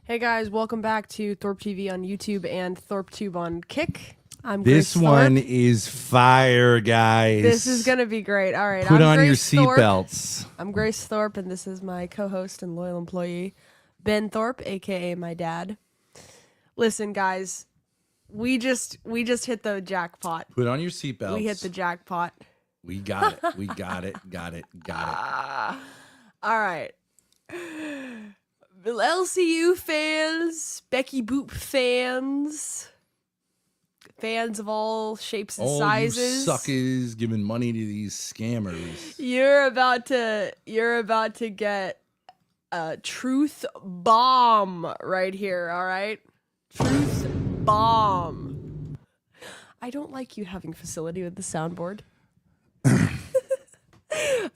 Hey guys, welcome back to Thorpe TV on YouTube and ThorpeTube on Kick. I'm This Grace one Thorpe. is fire, guys. This is gonna be great. All right, Put I'm on your Grace Thorpe. seatbelts. I'm Grace Thorpe, and this is my co-host and loyal employee, Ben Thorpe, aka my dad. Listen, guys, we just hit the jackpot. Put on your seatbelts. We hit the jackpot. We got it. We got it. Got it. Got it. All right. LCU fans, Becky Boop fans of all shapes and All sizes. you suckers giving money to these scammers. You're about to get a truth bomb right here, all right? Truth bomb. I don't like you having facility with the soundboard.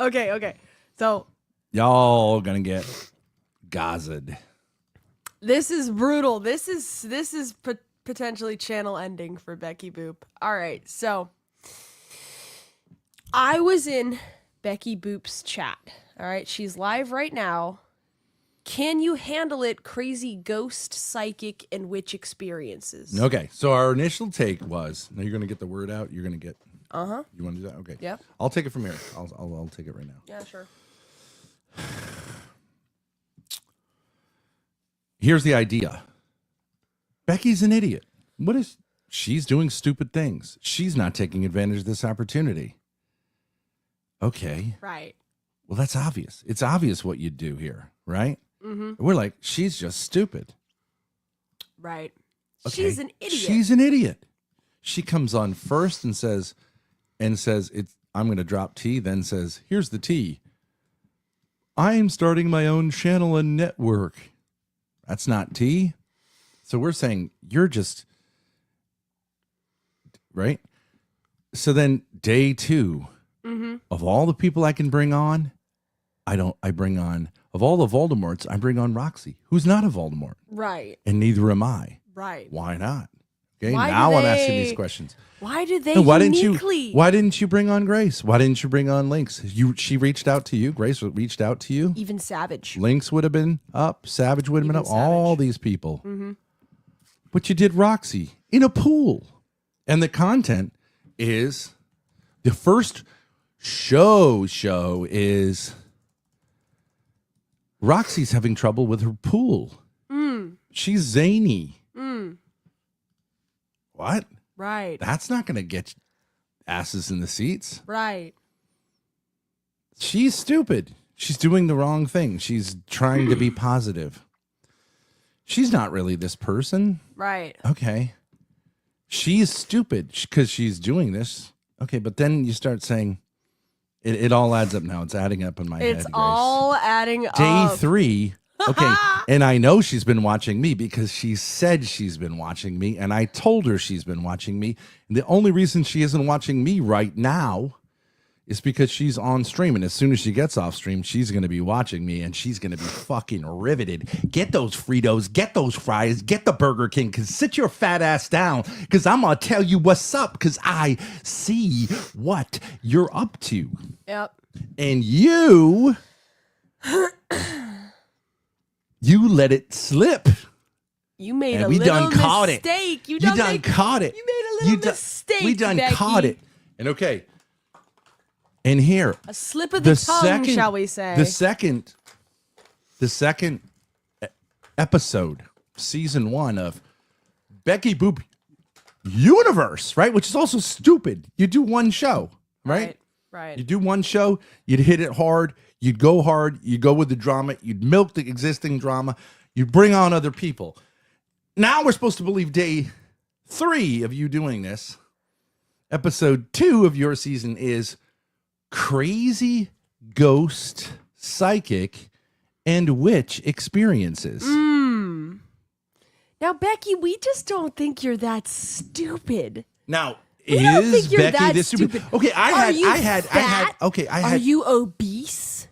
Okay. So Y'all gonna get gazed. this is brutal. This is potentially channel ending for Becky Boop. All right, so I was in Becky Boop's chat. All right, she's live right now. Can you handle it? Crazy ghost, psychic, and witch experiences. Okay, so our initial take was, now you're gonna get the word out. You're gonna get. You want to do that? Okay. Yep. I'll take it from here. I'll take it right now. Yeah, sure. Here's the idea. Becky's an idiot. She's doing stupid things. She's not taking advantage of this opportunity. Okay. Right. Well, that's obvious. It's obvious what you do here, right? Mm-hmm. We're like, she's just stupid. Right. Okay. She's an idiot. She's an idiot. She comes on first and says I'm going to drop tea, then says, here's the tea. I'm starting my own channel and network. That's not tea. So we're saying you're just, right? So then day 2 of all the people I can bring on, of all the Voldemorts, I bring on Roxy, who's not a Voldemort. Right. And neither am I. Right. Why not? Okay, Why now do I'm asking they- these questions. Why did they And why uniquely? Why didn't you bring on Grace? Why didn't you bring on Lynx? She reached out to you. Grace reached out to you. Even Savage. Lynx would have been up. Savage would have been Even up. All Savage. these people. But you did Roxy in a pool. And the content is the first show is Roxy's having trouble with her pool. She's zany. What? Right. That's not going to get asses in the seats. Right. She's stupid. She's doing the wrong thing. She's trying to be positive. She's not really this person. Right. Okay. She's stupid because she's doing this. Okay, but then you start saying it all adds up now. It's adding up in my head. It's Grace. all adding up. Day 3. Okay, and I know she's been watching me because she said she's been watching me, and I told her she's been watching me. And the only reason she isn't watching me right now is because she's on stream, and as soon as she gets off stream, she's going to be watching me, and she's going to be fucking riveted. Get those Fritos, get those fries, get the Burger King, because sit your fat ass down, because I'm going to tell you what's up, because I see what you're up to. Yep. And you let it slip. You made And a we little done caught it. mistake. You You done done caught it. You made a little mistake. We done Becky. caught it. And okay. And here, A slip of the tongue, shall we say? The second episode, season 1 of Becky Boop Universe, right? Which is also stupid. You do one show, right? Right. You do one show, you'd hit it hard, you'd go hard, you'd go with the drama, you'd milk the existing drama, you'd bring on other people. Now we're supposed to believe day 3 of you doing this. Episode 2 of your season is crazy ghost, psychic, and witch experiences. Now, Becky, we just don't think you're that stupid. Now, We don't is think you're Becky that this stupid? stupid. Okay, I Are you had. fat? I Are had. you obese?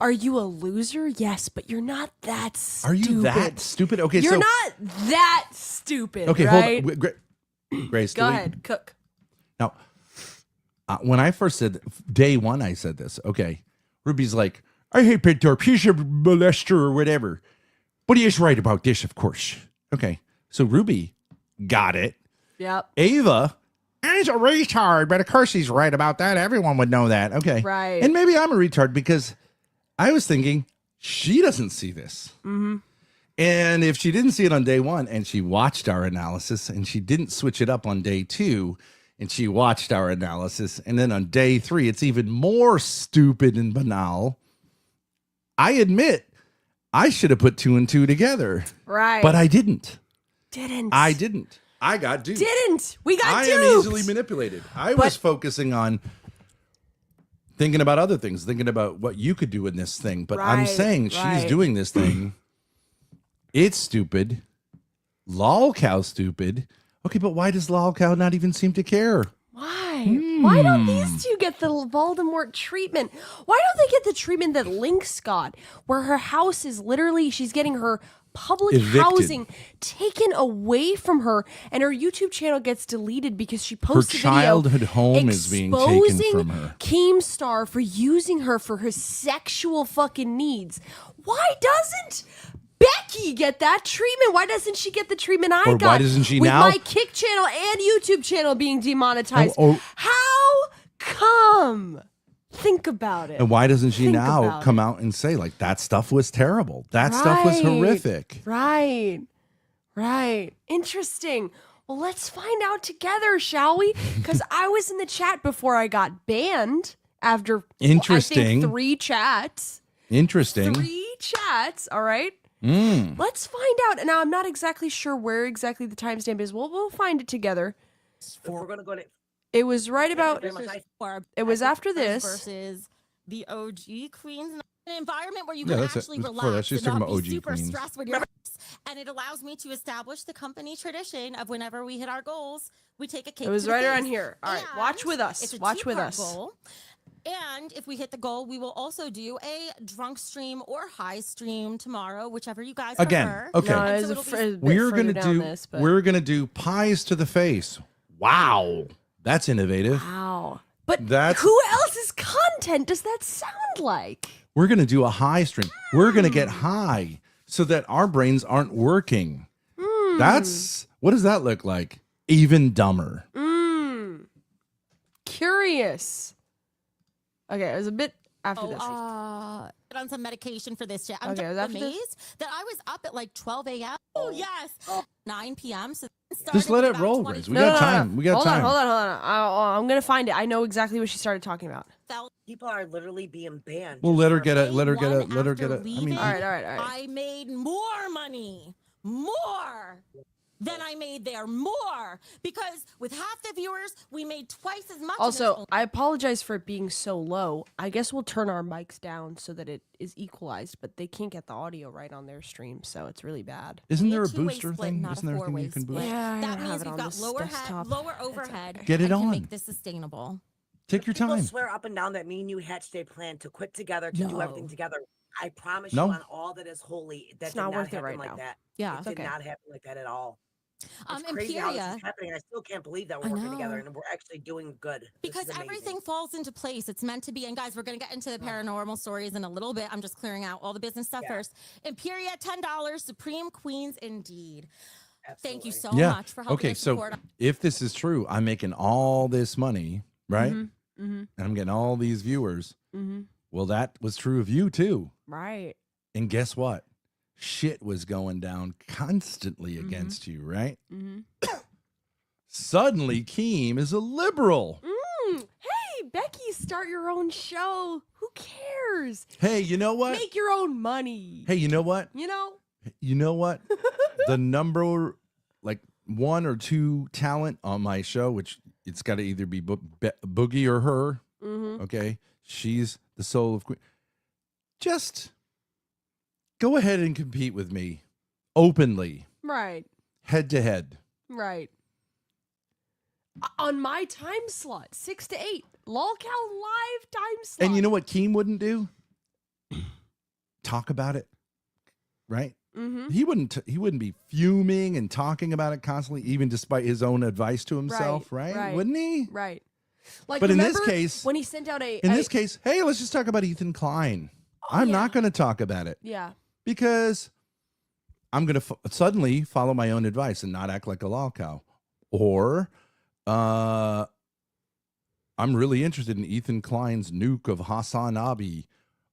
Are you a loser? Yes, but you're not that stupid. Are you that stupid? Okay, You're so not that stupid, okay, right? hold on. Grace, Go ahead, cook. Now, when I first said day 1, I said this. Okay, Ruby's like, I hate Pintor. He's a molester or whatever. But he is right about this, of course. Okay. So Ruby got it. Yep. Ava is a retard, but of course he's right about that. Everyone would know that. Okay. Right. And maybe I'm a retard because I was thinking she doesn't see this. Mm-hmm. And if she didn't see it on day one and she watched our analysis and she didn't switch it up on day two and she watched our analysis and then on day three, it's even more stupid and banal. I admit I should have put 2 and 2 together. Right. But I didn't. I got duped. We got I duped. am easily manipulated. I was focusing on thinking about other things, thinking about what you could do in this thing. But I'm saying she's doing this thing. It's stupid. Lolcow stupid. Okay, but why does Lolcow not even seem to care? Why? Why don't these two get the Voldemort treatment? Why don't they get the treatment that Lynx got, where her house is literally, she's getting her public Evicted. housing taken away from her, and her YouTube channel gets deleted because she posted Her a video childhood home is being taken from her. Keemstar for using her for her sexual fucking needs. Why doesn't Becky get that treatment? Why doesn't she get the treatment I got? Why doesn't she with now? my Kick channel and YouTube channel being demonetized. Oh. How come? Think about it. And why doesn't she Think now about come it. out and say, like, that stuff was terrible? That stuff was horrific. Right. Interesting. Well, let's find out together, shall we? Because I was in the chat before I got banned after Interesting. I think 3 chats. Interesting. 3 chats, all right? Let's find out. And now I'm not exactly sure where exactly the timestamp is. We'll find it together. We're gonna go to. It was right about. It was after this. Versus the OG queens, an environment where you Yeah, can that's it. actually It was before that. relax She's and talking not about be OG super queens. stressed when you're. And it allows me to establish the company tradition of whenever we hit our goals, we take a cake. It was to the right around face. here. All right, watch And with us. it's a Watch with 2-part us. goal. And if we hit the goal, we will also do a drunk stream or high stream tomorrow, whichever you guys Again, prefer. okay. No, And it's so a it'll be- bit We're further gonna down do this, but- we're gonna do pies to the face. Wow. That's innovative. Wow. But That's- who else's content does that sound like? We're gonna do a high stream. We're gonna get high so that our brains aren't working. That's what does that look like? Even dumber. Curious. Okay, it was a bit after this. Put on some medication for this shit. I'm Okay, just was that for this? amazed that I was up at like 12 a.m. Oh, yes. 9 p.m. So Just let it roll, Grace. We got time. We got time. Hold on. I'm gonna find it. I know exactly what she started talking about. People are literally being banned. We'll let her get it. Day Let her get one it. Let her after get it. I leaving, mean, All right. I made more money. More than I made there. More. Because with half the viewers, we made twice as much. and there's Also, only- I apologize for it being so low. I guess we'll turn our mics down so that it is equalized, but they can't get the audio right on their stream, so it's really bad. isn't we there a need two-way booster split, thing? not Isn't there a thing four-way you can boost? split. Yeah, I that have means it we've on got this lower desktop. lower That's overhead. okay. Get it and can on. make this sustainable. Take your People time. swear up and down that me and you hatched a plan to quit together to do No. everything together. I promise No. you on all that is holy, that It's did not not worth it happen right like now. that. Yeah. It did Okay. not happen like that at all. It's crazy how this Imperia. is happening. I still can't believe that I we're working together know. and we're actually doing good. This Because is amazing. everything falls into place. It's meant to be. And guys, we're going to get into the paranormal stories in a little bit. I'm just clearing out all the business stuff Yeah. first. Imperia, $10. Supreme Queens indeed. Thank you so Yeah. much for helping Okay, us so support. if this is true, I'm making all this money, right? Mm-hmm. And I'm getting all these viewers. Mm-hmm. Well, that was true of you too. Right. And guess what? Shit was going down constantly against you, right? Mm-hmm. Suddenly, Keem is a liberal. Hey, Becky, start your own show. Who cares? Hey, you know what? Make your own money. Hey, you know what? You know? You know what? The number, like 1 or 2 talent on my show, which it's got to either be Boogie or her. Mm-hmm. Okay, she's the soul of Queen. Just go ahead and compete with me openly, Right. head to head. Right. On my time slot, 6 to 8. Lolcow live time slot. And you know what Keem wouldn't do? Talk about it, right? Mm-hmm. He wouldn't be fuming and talking about it constantly, even despite his own advice to himself, right? Wouldn't he? Right. Like, But in this remember case- when he sent out In this case, hey, let's just talk about Ethan Klein. I'm not going to talk about it Yeah. because I'm going to suddenly follow my own advice and not act like a lol cow. Or I'm really interested in Ethan Klein's nuke of Hassan Abi.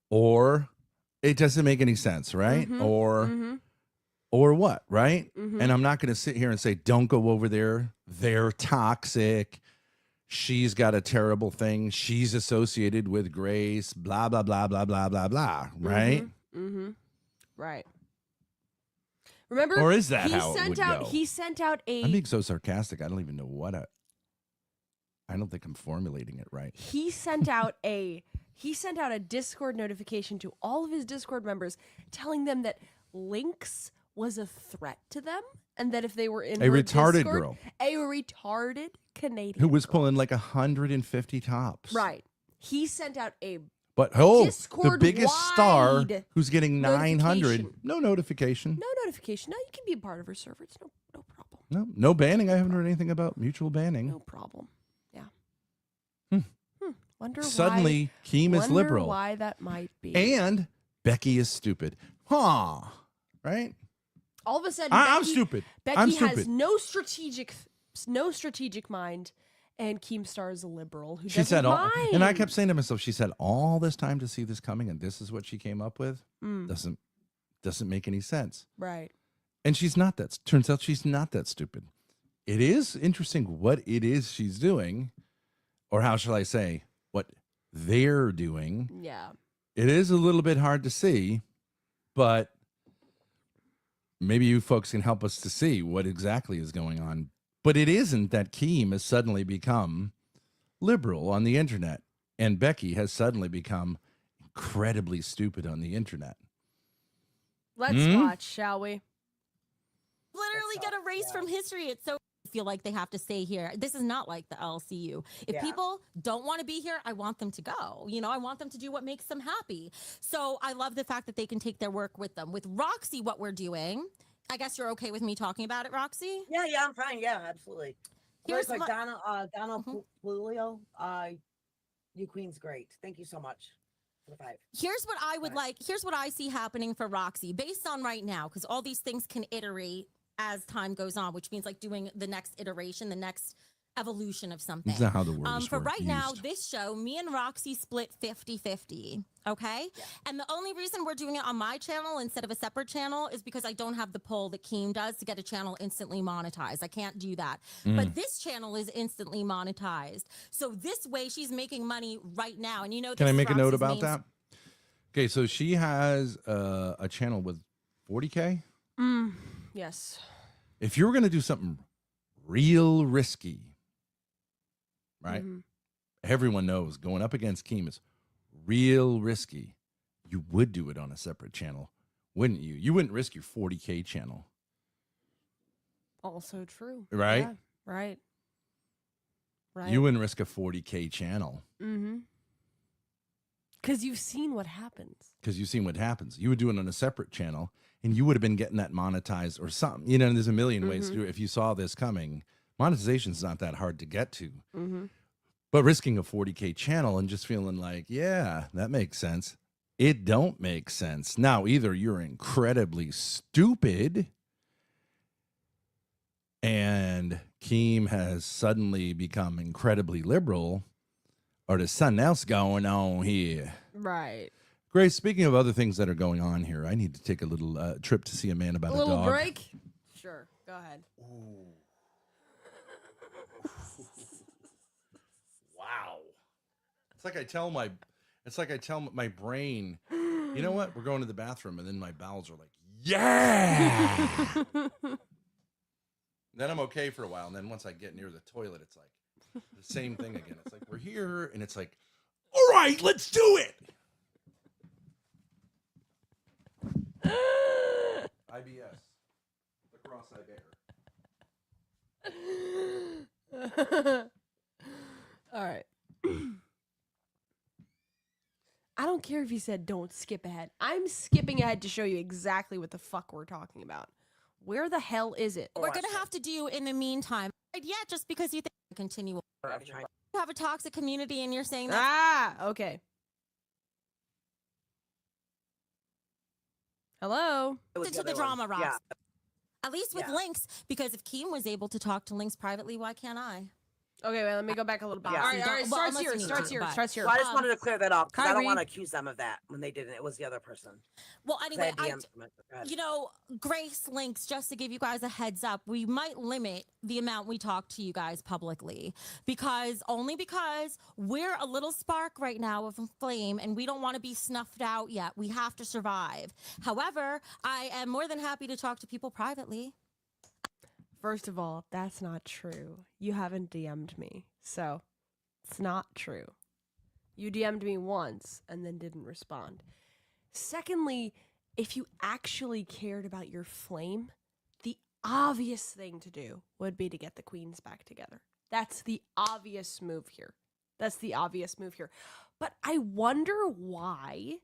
Or it doesn't make any sense, right? Or what, right? And I'm not going to sit here and say, don't go over there. They're toxic. She's got a terrible thing. She's associated with Grace, blah, blah, blah, blah, blah, blah, blah, right? Right. Remember? Or is that how it would go? He sent out a... I'm being so sarcastic. I don't even know what I don't think I'm formulating it right. He sent out a Discord notification to all of his Discord members telling them that Lynx was a threat to them and that if they were in a retarded Discord, girl, a retarded Canadian who was girl. pulling like 150 tops. Right. He sent out a But the Discord biggest star wide who's getting 900, notification. no notification. No notification. No, you can be a part of her server. It's no problem. No banning. I haven't heard anything about mutual banning. No problem. Yeah. Wonder Suddenly, Keem is liberal. Why that might be. And Becky is stupid. Huh. Right? All of a sudden, I'm stupid. Becky I'm stupid. has no strategic mind, and Keemstar is a liberal who She doesn't said, mind. and I kept saying to myself, she said all this time to see this coming, and this is what she came up with. Doesn't make any sense. Right. And she's not that. Turns out she's not that stupid. It is interesting what it is she's doing, or how shall I say, what they're doing. Yeah. It is a little bit hard to see, but maybe you folks can help us to see what exactly is going on. But it isn't that Keem has suddenly become liberal on the internet and Becky has suddenly become incredibly stupid on the internet. Let's watch, shall we? Literally get erased from history. It's so feel like they have to stay here. This is not like the LCU. If people don't want to be here, I want them to go. You know, I want them to do what makes them happy. So I love the fact that they can take their work with them. With Roxy, what we're doing, I guess you're okay with me talking about it, Roxy? Yeah, I'm fine. Yeah, absolutely. Here's like my- Donna Pulio, you queen's great. Thank you so much for the 5. Here's what I would like. Here's what I see happening for Roxy based on right now, because all these things can iterate as time goes on, which means like doing the next iteration, the next evolution of something. Is that how the word is For right now, used? this show, me and Roxy split 50-50. Okay. Yeah. And the only reason we're doing it on my channel instead of a separate channel is because I don't have the poll that Keem does to get a channel instantly monetized. I can't do that. But this channel is instantly monetized. So this way she's making money right now. And you know, Can I this make a is note Roxy's about main- that? Okay, so she has a channel with 40K. Yes. If you were going to do something real risky, right? Everyone knows going up against Keem is real risky. You would do it on a separate channel, wouldn't you? You wouldn't risk your 40K channel. Also true. Right? Yeah, right. Right. You wouldn't risk a 40K channel Because you've seen what happens. because you've seen what happens. You would do it on a separate channel and you would have been getting that monetized or something. You know, and there's a million ways to do it. If you saw this coming, monetization is not that hard to get to. But risking a 40K channel and just feeling like, yeah, that makes sense. It don't make sense. Now, either you're incredibly stupid and Keem has suddenly become incredibly liberal, or there's something else going on here. Right. Grace, speaking of other things that are going on here, I need to take a little trip to see a man about A a little dog. break? Sure. Go ahead. Wow. It's like I tell my brain, you know what? We're going to the bathroom, and then my bowels are like, yeah. Then I'm okay for a while, and then once I get near the toilet, it's like the same thing again. It's like we're here, and it's like, all right, let's do it. IBS, lacrosse Ibear. All right. I don't care if you said don't skip ahead. I'm skipping ahead to show you exactly what the fuck we're talking about. Where the hell is it? We're going to have to do in the meantime. Yeah, just because you think continue. You have a toxic community and you're saying that. Okay. Hello. It was Into the other one. drama, Rox. Yeah. At least with Yeah. Lynx, because if Keem was able to talk to Lynx privately, why can't I? Okay, wait, let me go back a little bit. Yeah. All right, all right, Well, starts unless here, you need starts to, here, but- starts here. Well, I just wanted to clear that up because I don't Kyrie. want to accuse them of that when they didn't. It was the other person. Well, 'Cause anyway, had DMs from it. Go ahead. you know, Grace Lynx, just to give you guys a heads up, we might limit the amount we talk to you guys publicly because we're a little spark right now of a flame and we don't want to be snuffed out yet. We have to survive. However, I am more than happy to talk to people privately. First of all, that's not true. You haven't DM'd me, so it's not true. You DM'd me once and then didn't respond. Secondly, if you actually cared about your flame, the obvious thing to do would be to get the queens back together. That's the obvious move here. But I wonder why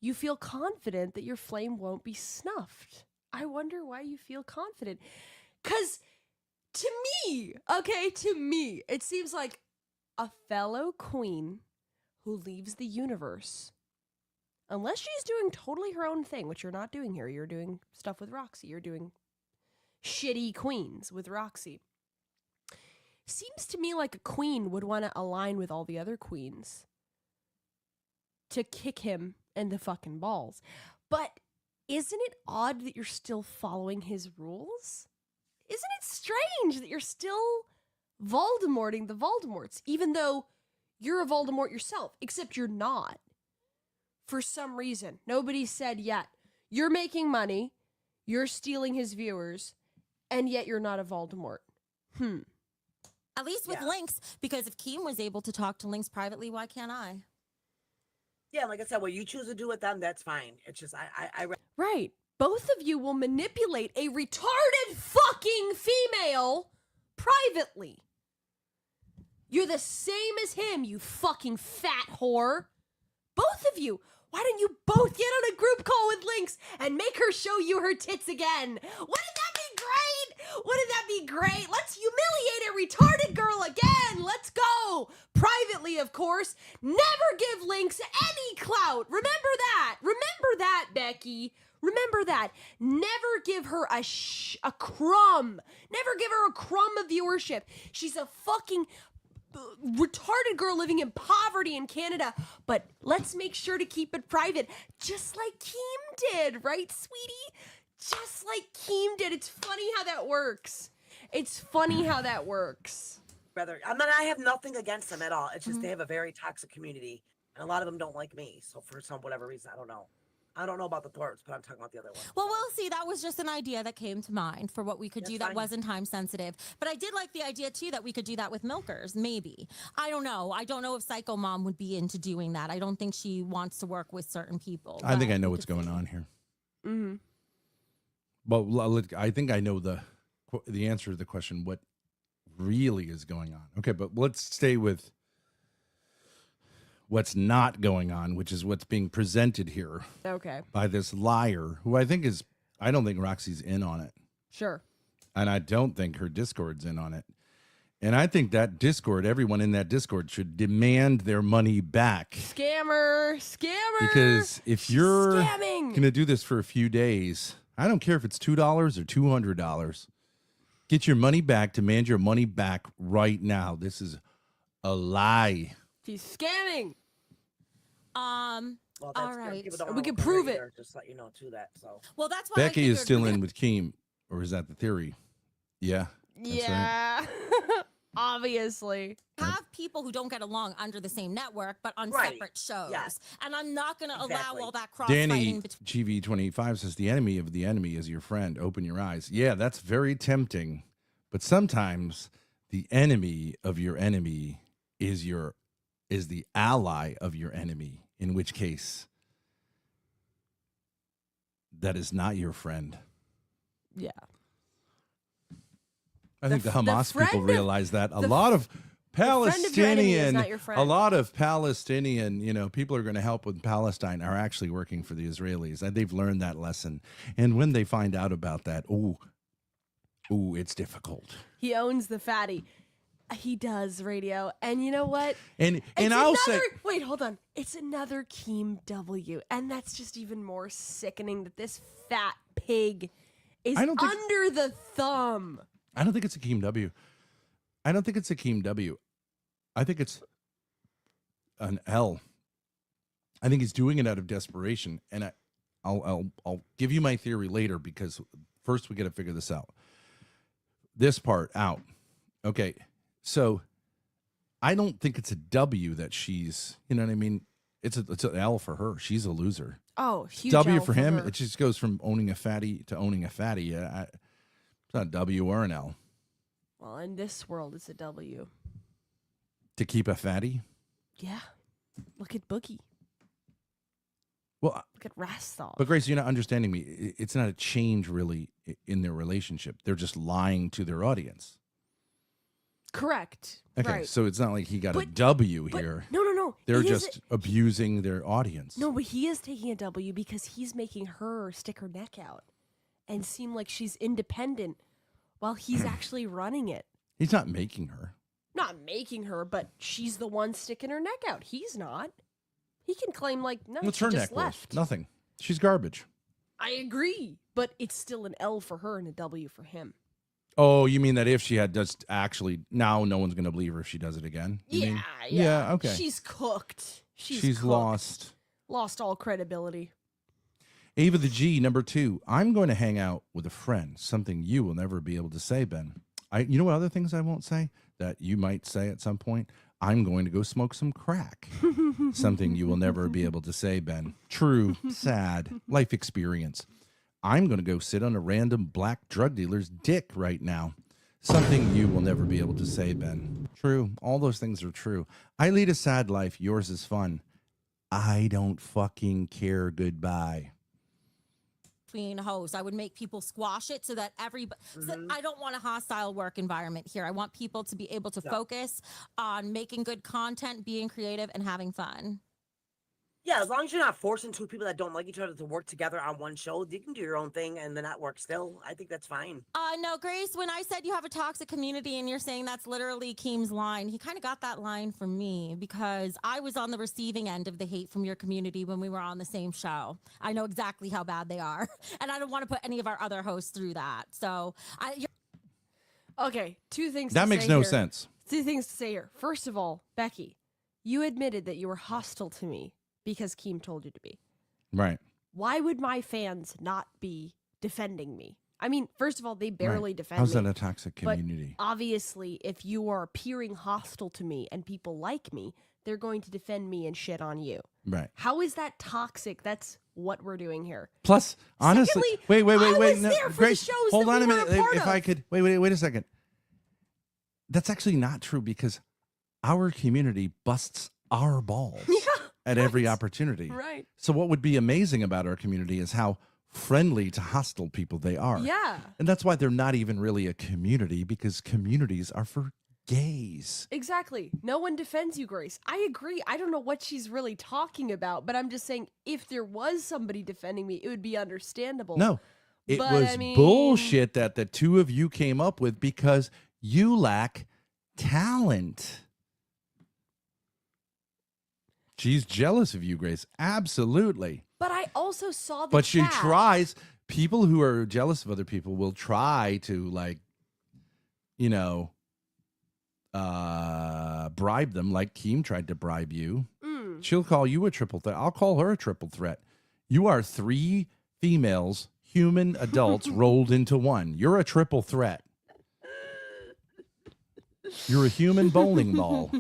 you feel confident that your flame won't be snuffed. I wonder why you feel confident. Because to me, it seems like a fellow queen who leaves the universe, unless she's doing totally her own thing, which you're not doing here. You're doing stuff with Roxy. You're doing shitty queens with Roxy. Seems to me like a queen would want to align with all the other queens to kick him in the fucking balls. But isn't it odd that you're still following his rules? Isn't it strange that you're still Voldemorting the Voldemorts, even though you're a Voldemort yourself, except you're not. For some reason, nobody said yet. You're making money, you're stealing his viewers, and yet you're not a Voldemort. At least with Lynx, because if Keem was able to talk to Lynx privately, why can't I? Yeah, like I said, well, you choose to do with them, that's fine. It's just Right. Both of you will manipulate a retarded fucking female privately. You're the same as him, you fucking fat whore. Both of you. Why don't you both get on a group call with Lynx and make her show you her tits again? Wouldn't that be great? Wouldn't that be great? Let's humiliate a retarded girl again. Let's go. Privately, of course. Never give Lynx any clout. Remember that. Remember that, Becky. Remember that. Never give her a crumb. Never give her a crumb of viewership. She's a fucking retarded girl living in poverty in Canada, but let's make sure to keep it private, just like Keem did, right, sweetie? Just like Keem did. It's funny how that works. I have nothing against them at all. It's just they have a very toxic community, and a lot of them don't like me. So for some whatever reason, I don't know. I don't know about the Thorpes, but I'm talking about the other one. Well, we'll see. That was just an idea that came to mind for what we could do that wasn't time sensitive. But I did like the idea, too, that we could do that with milkers, maybe. I don't know. I don't know if Psycho Mom would be into doing that. I don't think she wants to work with certain people. I think I know what's going on here. Mm-hmm. But I think I know the answer to the question, what really is going on. Okay, but let's stay with what's not going on, which is what's being presented here. Okay. By this liar, who I don't think Roxy's in on it. Sure. And I don't think her Discord's in on it. And I think that Discord, everyone in that Discord should demand their money back. Scammer. Because if you're scamming. going to do this for a few days, I don't care if it's $2 or $200. Get your money back, demand your money back right now. This is a lie. She's scamming. Well, that's all right. people don't We know can what prove they're it. either, just let you know too that. So Well, that's why Becky is still in with Keem, or is that the theory? Yeah. That's Yeah. Obviously. have people who don't get along under the same network, but on Right. separate shows. Yes. And I'm not going to allow Exactly. all that Danny cross-fighting between. GV25 says the enemy of the enemy is your friend. Open your eyes. Yeah, that's very tempting. But sometimes the enemy of your enemy is the ally of your enemy, in which case that is not your friend. Yeah. I think the the Hamas friend people of- realize that. A the lot of friend of your enemy is Palestinian, not your friend. a lot of Palestinian, people are going to help with Palestine are actually working for the Israelis. And they've learned that lesson. And when they find out about that, it's difficult. He owns the fatty. He does, radio. And you know what? And It's I'll say, wait, hold on. It's another Keem W. And that's just even more sickening that this fat pig is I don't think- under the thumb. I don't think it's a Keem W. I don't think it's a Keem W. I think it's an L. I think he's doing it out of desperation. And I'll give you my theory later, because first we got to figure this out. This part out. Okay. So I don't think it's a W that she's, you know what I mean? It's an L for her. She's a loser. Oh, huge W L for him. her. It just goes from owning a fatty to owning a fatty. It's not a W or an L. Well, in this world, it's a W. To keep a fatty? Yeah. Look at Boogie. Well, Look at Rastov. but Grace, you're not understanding me. It's not a change really in their relationship. They're just lying to their audience. Correct. Okay, Right. so it's not like he got a But- W But here. no. They're He is- just abusing their audience. No, but he is taking a W because he's making her stick her neck out and seem like she's independent while he's actually running it. He's not making her. Not making her, but she's the one sticking her neck out. He's not. He can claim like, no, What's she her just neck worth? left. Nothing. She's garbage. I agree, but it's still an L for her and a W for him. Oh, you mean that if she had just actually, now no one's going to believe her if she does it again? You mean? Yeah, okay. She's cooked. She's cooked. lost. Lost all credibility. Ava the G, number 2. I'm going to hang out with a friend. Something you will never be able to say, Ben. You know what other things I won't say that you might say at some point? I'm going to go smoke some crack. Something you will never be able to say, Ben. True, sad, life experience. I'm going to go sit on a random black drug dealer's dick right now. Something you will never be able to say, Ben. True. All those things are true. I lead a sad life. Yours is fun. I don't fucking care. Goodbye. Between hosts, I would make people squash it so that everybody. I don't want a hostile work environment here. I want people to be able to focus on making good content, being creative, and having fun. Yeah, as long as you're not forcing two people that don't like each other to work together on one show, you can do your own thing and the network still. I think that's fine. No, Grace, when I said you have a toxic community and you're saying that's literally Keem's line, he kind of got that line from me because I was on the receiving end of the hate from your community when we were on the same show. I know exactly how bad they are, and I don't want to put any of our other hosts through that. So, Okay, two things That to makes say no here. sense. Two things to say here. First of all, Becky, you admitted that you were hostile to me because Keem told you to be. Right. Why would my fans not be defending me? I mean, first of all, they barely defend How's me. that a toxic But community? obviously, if you are appearing hostile to me and people like me, they're going to defend me and shit on you. Right. How is that toxic? That's what we're doing here. Plus, honestly, Secondly, wait. I was No, there for the Grace, shows hold that on we a were minute. a part If I of. could, wait a second. That's actually not true because our community busts our balls at every opportunity. Right. So what would be amazing about our community is how friendly to hostile people they are. Yeah. And that's why they're not even really a community, because communities are for gays. Exactly. No one defends you, Grace. I agree. I don't know what she's really talking about, but I'm just saying if there was somebody defending me, it would be understandable. No, it But, was I mean- bullshit that the two of you came up with because you lack talent. She's jealous of you, Grace. Absolutely. But I also saw the But she chat. tries. People who are jealous of other people will try to, like, you know, bribe them, like Keem tried to bribe you. Mm. She'll call you a triple threat. I'll call her a triple threat. You are 3 females, human adults rolled into one. You're a triple threat. You're a human bowling ball.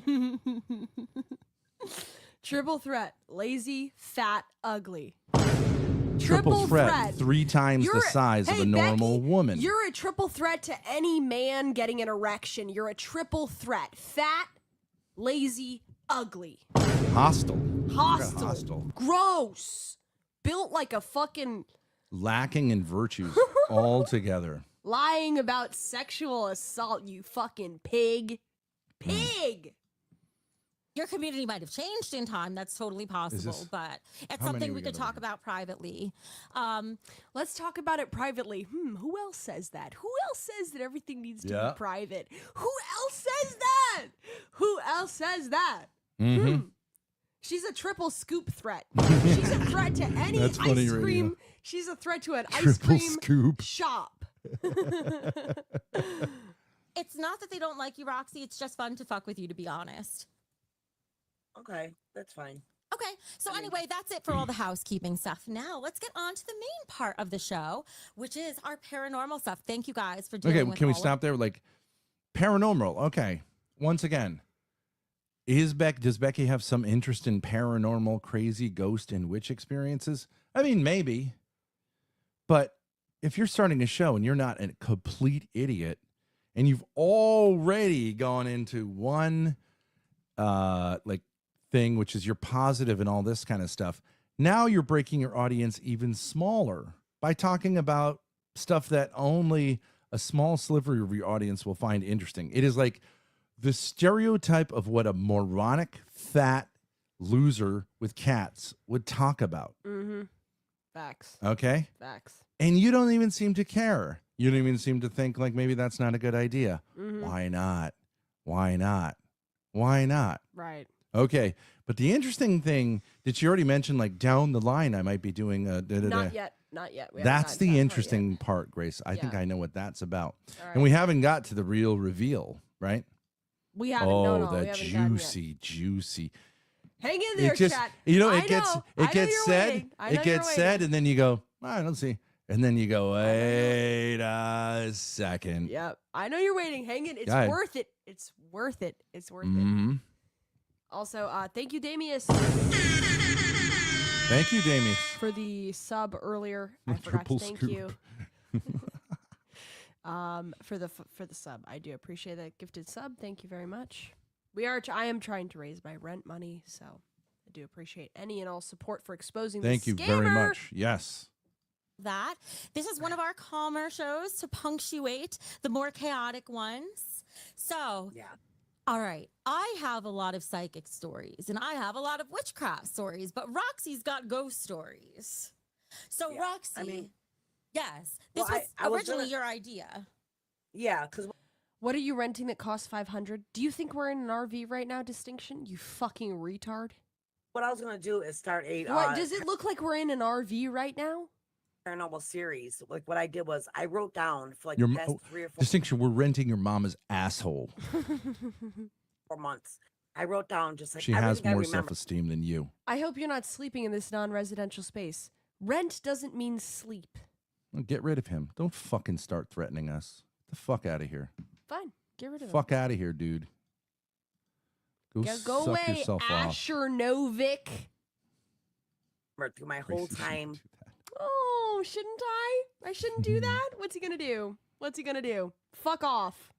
Triple threat. Lazy, fat, ugly. Triple threat. 3 times the size of Hey, a normal Becky, woman. You're a triple threat to any man getting an erection. You're a triple threat. Fat, lazy, ugly. Hostile. Hostile. Hostile. Gross. Built like a fucking Lacking in virtues altogether. lying about sexual assault, you fucking pig. Pig. your community might have changed in time. That's totally possible, but it's how many something we we could got talk over? about privately. Let's talk about it privately. Who else says that? Who else says that everything needs to Yeah. be private? Who else says that? Who else says that? Mhm. She's a triple scoop threat. She's a threat to any That's ice funny cream. radio. She's a threat to an ice Triple cream scoop. shop. It's not that they don't like you, Roxy. It's just fun to fuck with you, to be honest. Okay, that's fine. Okay, so anyway, that's it for all the housekeeping stuff. Now let's get on to the main part of the show, which is our paranormal stuff. Thank you guys for dealing Okay, with can we all of- stop there? Like, paranormal. Okay, once again, does Becky have some interest in paranormal, crazy ghost and witch experiences? I mean, maybe, but if you're starting a show and you're not a complete idiot, and you've already gone into one like thing, which is you're positive and all this kind of stuff, now you're breaking your audience even smaller by talking about stuff that only a small sliver of your audience will find interesting. It is like the stereotype of what a moronic, fat loser with cats would talk about. Mm-hmm. Facts. Okay? Facts. And you don't even seem to care. You don't even seem to think like maybe that's not a good idea. Mm-hmm. Why not? Why not? Why not? Right. Okay. But the interesting thing that you already mentioned, like down the line, I might be doing Not yet. Not yet. We haven't That's gotten to the that interesting part, Grace. I think Yeah. I know what that's about. All right. And we haven't got to the real reveal, right? We haven't. Oh, No, we the haven't gotten yet. juicy. Hang in there, It just, chat. you know, I it gets know. I know gets you're said, waiting. I know it you're gets said, waiting. and then you go, I don't see. And then you go, wait a second. Yep. I know you're waiting. Hang in. It's Go ahead. worth it. It's worth it. It's worth it. Mhm. Also, thank you, Damius, Thank you, Damius. for the sub earlier. I forgot to Triple thank scoop. you. For the sub. I do appreciate that gifted sub. Thank you very much. I am trying to raise my rent money, so I do appreciate any and all support for exposing Thank this you very scammer. much. Yes. that. This is one of our calmer shows to punctuate the more chaotic ones. So, Yeah. all right, I have a lot of psychic stories and I have a lot of witchcraft stories, but Roxy's got ghost stories. So, Yeah, Roxy, I mean- yes, this Well, was I was originally gonna- your idea. Yeah, because What are you renting that costs $500? Do you think we're in an RV right now, Distinction? You fucking retard. what I was gonna do is start a What, does it look like we're in an RV right now? paranormal series. Like what I did was I wrote down for like Your the mo- past 3 or 4 Distinction, we're renting your mama's asshole. months. I wrote down just like She has everything I more remember. self-esteem than you. I hope you're not sleeping in this non-residential space. Rent doesn't mean sleep. Well, get rid of him. Don't fucking start threatening us. Get the fuck out of here. Fine, get rid of Fuck out of here, dude. Go him. Go suck away, yourself off. Asher Novick. Through my Grace, whole you shouldn't time. do that. Oh, shouldn't I? I shouldn't do that? What's he gonna do? What's he gonna do? Fuck off.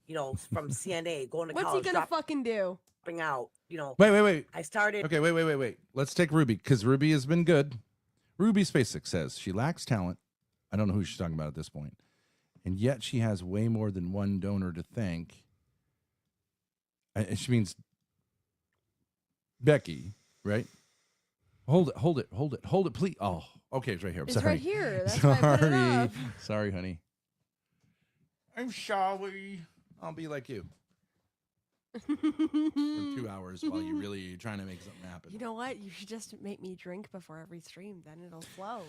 You know, from CNA, going to What's he college, gonna fucking do? dropping out. You know, Wait. I started. Okay, wait. Let's take Ruby, because Ruby has been good. Ruby Spacek says she lacks talent. I don't know who she's talking about at this point. And yet she has way more than one donor to thank. And she means Becky, right? Hold it, please. Oh, okay, it's right here. I'm It's sorry. right here. That's why I put it up. Sorry, honey. I'm sorry. I'll be like you for 2 hours while you're really trying to make something happen. You know what? You should just make me drink before every stream. Then it'll flow.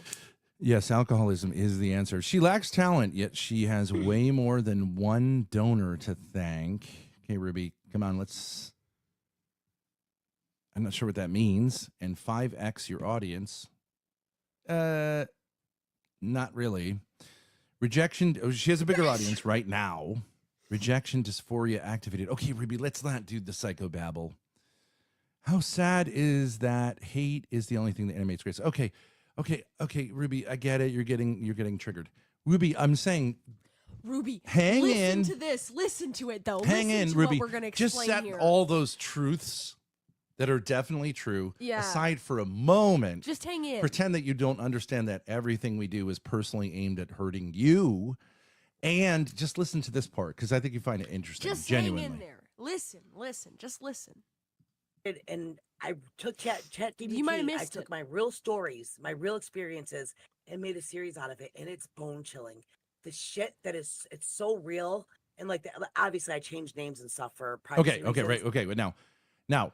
Yes, alcoholism is the answer. She lacks talent, yet she has way more than one donor to thank. Okay, Ruby, come on, let's. I'm not sure what that means. And 5x your audience. Not really. Rejection. Oh, she has a bigger audience right now. Rejection, dysphoria activated. Okay, Ruby, let's not do the psychobabble. How sad is that hate is the only thing that animates Grace? Okay, Ruby, I get it. You're getting triggered. Ruby, I'm saying Ruby, Hang listen in. to this. Listen to it, though. hang listen in, to Ruby. What we're gonna Just explain set here. all those truths that are definitely true Yeah. aside for a moment. Just hang in. Pretend that you don't understand that everything we do is personally aimed at hurting you. And just listen to this part because I think you find it interesting. Just genuinely. hang in there. Listen. Just listen. And I took ChatGPT. You might have I missed took it. my real stories, my real experiences, and made a series out of it. And it's bone chilling. The shit that is, it's so real And like, obviously, I changed names and stuff for privacy Okay, right, reasons. okay. But now,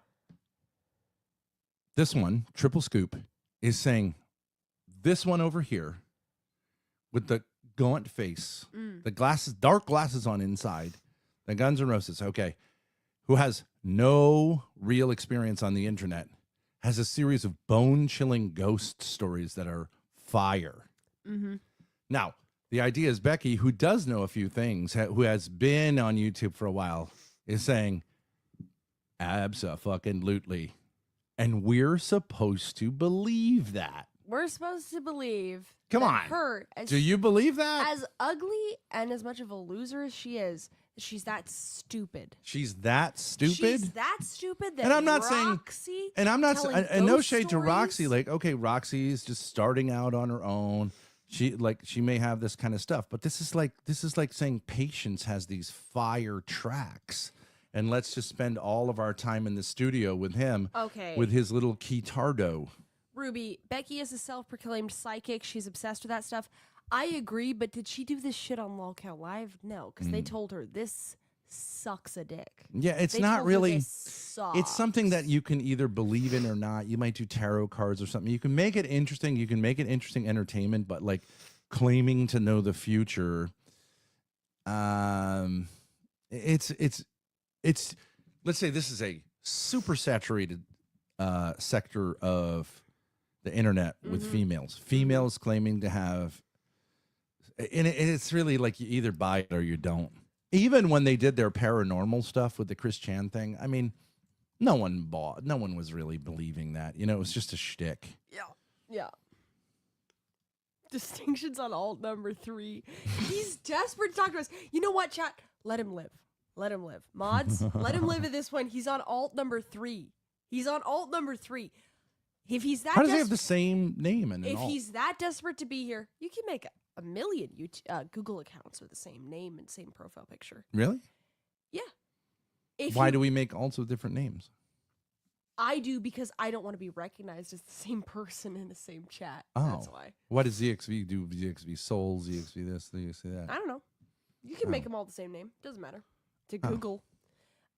this one, Triple Scoop, is saying this one over here with the gaunt face, the glasses, dark glasses on inside, the Guns N' Roses, okay, who has no real experience on the internet, has a series of bone-chilling ghost stories that are fire. Mm-hmm. Now, the idea is Becky, who does know a few things, who has been on YouTube for a while, is saying, abso-fucking-lutely. And we're supposed to believe that. We're supposed to believe. Come that on. Her, Do you believe that? as ugly and as much of a loser as she is, she's that stupid. She's that stupid? She's that stupid that And I'm not Roxy saying, and I'm not telling saying, and no ghost shade to Roxy. stories- Like, okay, Roxy's just starting out on her own. She may have this kind of stuff, but this is like saying Patience has these fire tracks, and let's just spend all of our time in the studio with him, Okay. with his little guitardo. Ruby, Becky is a self-proclaimed psychic. She's obsessed with that stuff. I agree, but did she do this shit on Lolcow Live? No, because they told her this sucks a dick. Yeah, it's They not told her really. this It's something that sucks. you can either believe in or not. You might do tarot cards or something. You can make it interesting. You can make it interesting entertainment, but like claiming to know the future, it's let's say this is a super saturated sector of the internet with females claiming to have, and it's really like you either buy it or you don't. Even when they did their paranormal stuff with the Chris Chan thing, I mean, no one was really believing that. You know, it was just a shtick. Yeah. Distinctions on alt number 3. He's desperate to talk to us. You know what, chat? Let him live. Let him live. Mods, let him live at this point. He's on alt number 3. He's on alt number 3. If he's that How does he have the same name? And if he's that desperate to be here, you can make a million Google accounts with the same name and same profile picture. Really? Yeah. If Why you- do we make also different names? I do because I don't want to be recognized as the same person in the same chat. Oh, That's why. What does ZXV do? ZXV Soul, ZXV this, ZXV that. I don't know. You can make them all the same name. Doesn't matter. To Google.